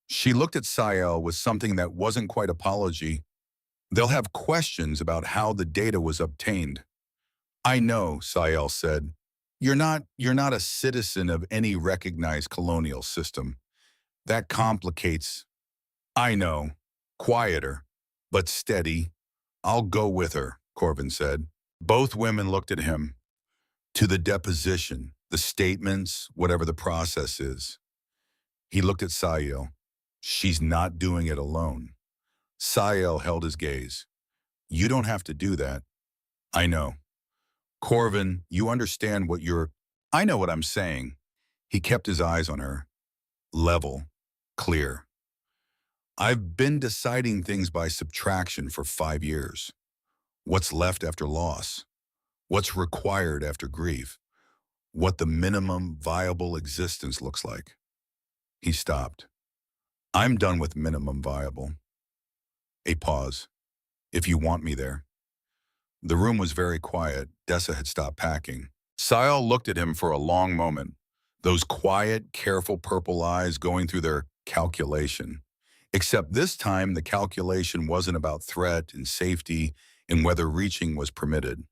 She looked at Sael with something that wasn't quite apology. They'll have questions about how the data was obtained. I know, Sael said. You're not a citizen of any recognized colonial system. That complicates. I know. Quieter, but steady. I'll go with her, Corvin said. Both women looked at him. To the deposition, the statements, whatever the process is. He looked at Sael. She's not doing it alone. Sael held his gaze. You don't have to do that. I know. Corvin, you understand what you're... I know what I'm saying. He kept his eyes on her. Level. Clear. I've been deciding things by subtraction for 5 years. What's left after loss? What's required after grief? What the minimum viable existence looks like. He stopped. I'm done with minimum viable. A pause. If you want me there. The room was very quiet. Dessa had stopped packing. Sayal looked at him for a long moment, those quiet, careful purple eyes going through their calculation. Except this time, the calculation wasn't about threat and safety and whether reaching was permitted.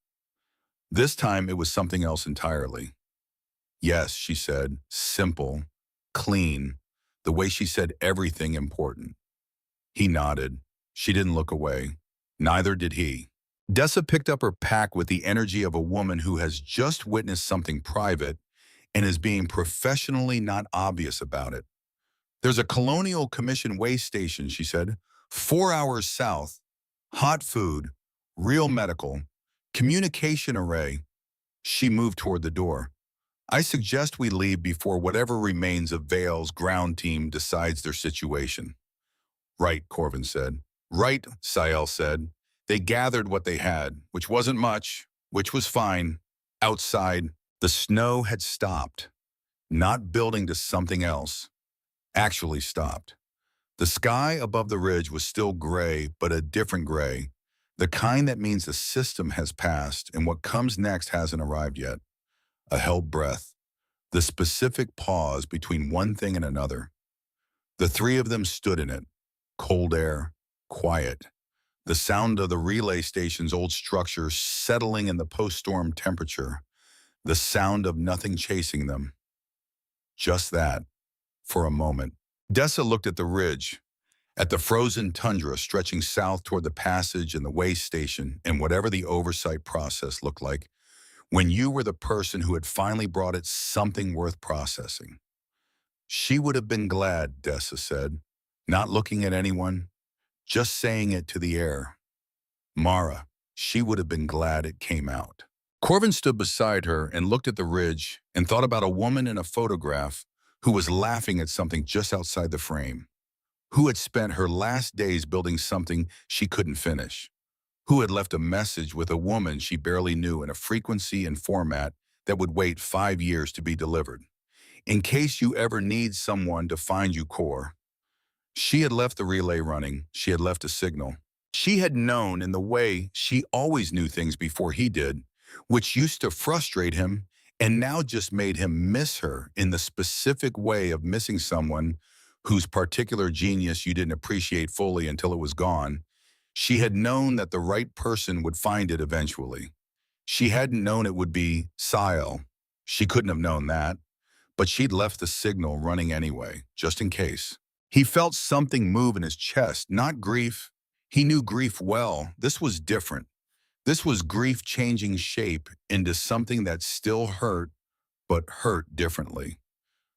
This time, it was something else entirely. Yes, she said, simple, clean, the way she said everything important. He nodded. She didn't look away. Neither did he. Dessa picked up her pack with the energy of a woman who has just witnessed something private and is being professionally not obvious about it. There's a Colonial Commission way station, she said, 4 hours south, hot food, real medical, communication array. She moved toward the door. I suggest we leave before whatever remains of Vale's ground team decides their situation. Right, Corvin said. Right, Sael said. They gathered what they had, which wasn't much, which was fine. Outside, the snow had stopped, not building to something else. Actually stopped. The sky above the ridge was still gray, but a different gray, the kind that means the system has passed and what comes next hasn't arrived yet. A held breath, the specific pause between one thing and another. The three of them stood in it, cold air, quiet, the sound of the relay station's old structure settling in the post-storm temperature, the sound of nothing chasing them. Just that, for a moment. Dessa looked at the ridge, at the frozen tundra stretching south toward the passage and the way station and whatever the oversight process looked like when you were the person who had finally brought it something worth processing. She would have been glad, Dessa said, not looking at anyone, just saying it to the air. Mara, she would have been glad it came out. Corvin stood beside her and looked at the ridge and thought about a woman in a photograph who was laughing at something just outside the frame, who had spent her last days building something she couldn't finish, who had left a message with a woman she barely knew in a frequency and format that would wait 5 years to be delivered. In case you ever need someone to find you, Core. She had left the relay running. She had left a signal. She had known in the way she always knew things before he did, which used to frustrate him and now just made him miss her in the specific way of missing someone whose particular genius you didn't appreciate fully until it was gone. She had known that the right person would find it eventually. She hadn't known it would be Sile. She couldn't have known that, but she'd left the signal running anyway, just in case. He felt something move in his chest, not grief. He knew grief well. This was different. This was grief changing shape into something that still hurt, but hurt differently.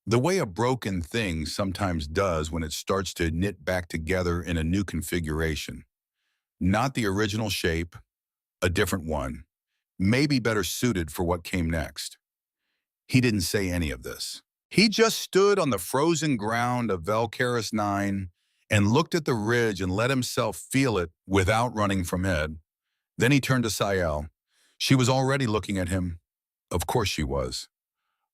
The way a broken thing sometimes does when it starts to knit back together in a new configuration. Not the original shape, a different one, maybe better suited for what came next. He didn't say any of this. He just stood on the frozen ground of Valkaris 9 and looked at the ridge and let himself feel it without running from it. Then he turned to Sayel. She was already looking at him. Of course she was.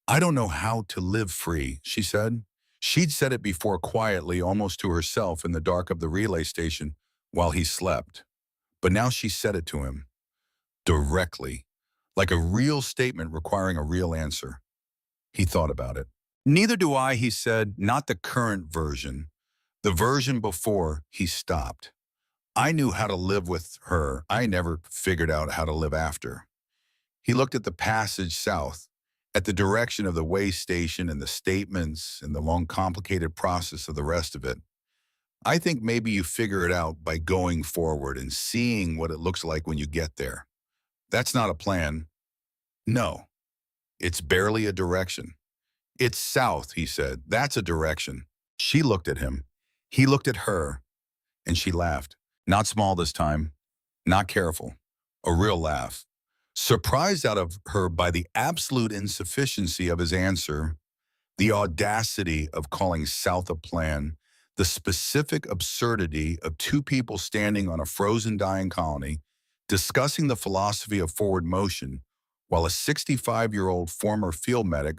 I don't know how to live free, she said. She'd said it before quietly, almost to herself in the dark of the relay station while he slept. But now she said it to him, directly, like a real statement requiring a real answer. He thought about it. Neither do I, he said, not the current version. The version before he stopped. I knew how to live with her. I never figured out how to live after. He looked at the passage south, at the direction of the way station and the statements and the long complicated process of the rest of it. I think maybe you figure it out by going forward and seeing what it looks like when you get there. That's not a plan. No, it's barely a direction. It's south, he said. That's a direction. She looked at him. He looked at her, and she laughed. Not small this time, not careful. A real laugh. Surprised out of her by the absolute insufficiency of his answer, the audacity of calling south a plan, the specific absurdity of two people standing on a frozen dying colony, discussing the philosophy of forward motion, while a 65-year-old former field medic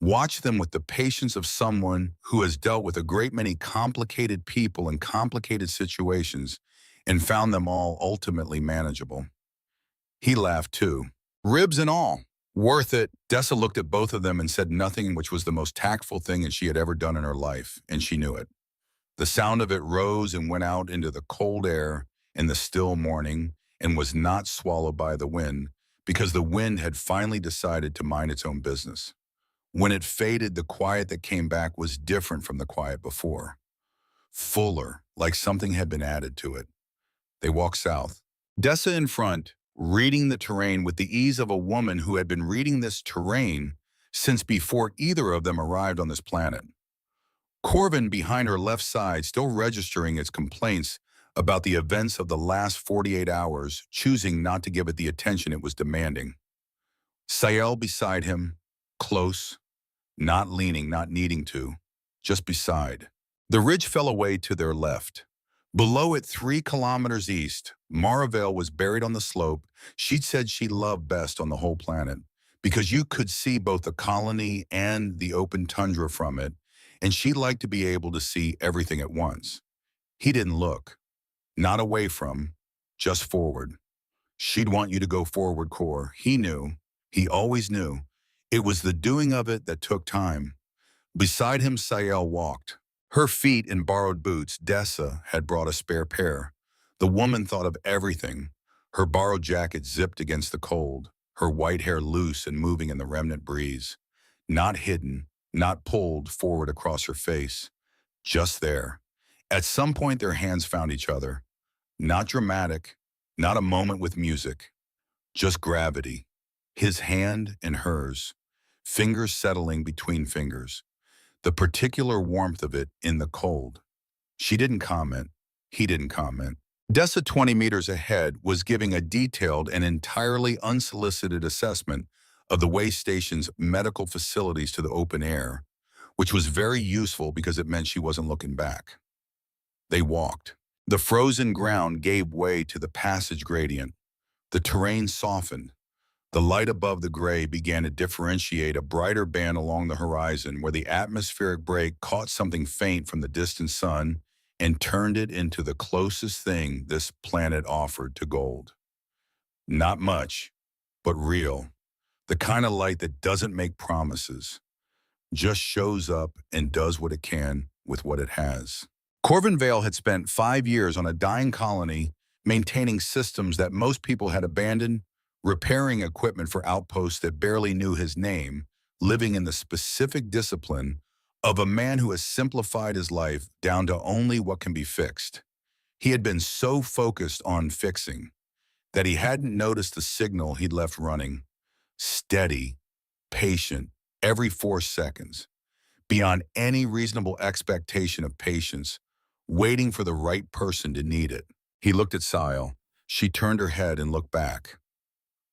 watched them with the patience of someone who has dealt with a great many complicated people and complicated situations and found them all ultimately manageable. He laughed too. Ribs and all. Worth it. Dessa looked at both of them and said nothing, which was the most tactful thing that she had ever done in her life, and she knew it. The sound of it rose and went out into the cold air in the still morning and was not swallowed by the wind because the wind had finally decided to mind its own business. When it faded, the quiet that came back was different from the quiet before. Fuller, like something had been added to it. They walked south. Dessa in front, reading the terrain with the ease of a woman who had been reading this terrain since before either of them arrived on this planet. Corvin behind her left side, still registering its complaints about the events of the last 48 hours, choosing not to give it the attention it was demanding. Sael beside him, close, not leaning, not needing to, just beside. The ridge fell away to their left. Below it, 3 kilometers east, Maravale was buried on the slope she'd said she loved best on the whole planet, because you could see both the colony and the open tundra from it, and she liked to be able to see everything at once. He didn't look. Not away from, just forward. She'd want you to go forward, Core. He knew. He always knew. It was the doing of it that took time. Beside him, Sael walked. Her feet in borrowed boots, Dessa had brought a spare pair. The woman thought of everything. Her borrowed jacket zipped against the cold, her white hair loose and moving in the remnant breeze. Not hidden, not pulled forward across her face. Just there. At some point, their hands found each other. Not dramatic, not a moment with music. Just gravity. His hand and hers. Fingers settling between fingers. The particular warmth of it in the cold. She didn't comment. He didn't comment. Dessa 20 meters ahead was giving a detailed and entirely unsolicited assessment of the way station's medical facilities to the open air, which was very useful because it meant she wasn't looking back. They walked. The frozen ground gave way to the passage gradient. The terrain softened. The light above the gray began to differentiate a brighter band along the horizon where the atmospheric break caught something faint from the distant sun and turned it into the closest thing this planet offered to gold. Not much, but real. The kind of light that doesn't make promises, just shows up and does what it can with what it has. Corvin Vale had spent 5 years on a dying colony, maintaining systems that most people had abandoned, repairing equipment for outposts that barely knew his name, living in the specific discipline of a man who has simplified his life down to only what can be fixed. He had been so focused on fixing that he hadn't noticed the signal he'd left running. Steady, patient, every 4 seconds, beyond any reasonable expectation of patience, waiting for the right person to need it. He looked at Sael. She turned her head and looked back.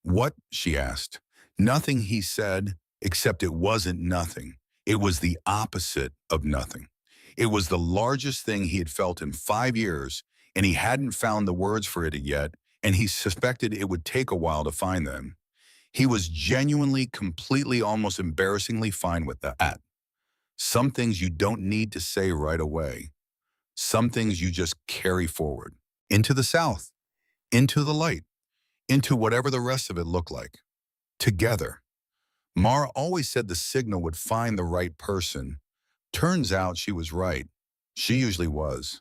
What? She asked. Nothing, he said, except it wasn't nothing. It was the opposite of nothing. It was the largest thing he had felt in 5 years, and he hadn't found the words for it yet, and he suspected it would take a while to find them. He was genuinely, completely, almost embarrassingly fine with that. Some things you don't need to say right away. Some things you just carry forward. Into the south. Into the light. Into whatever the rest of it looked like. Together. Mara always said the signal would find the right person. Turns out she was right. She usually was.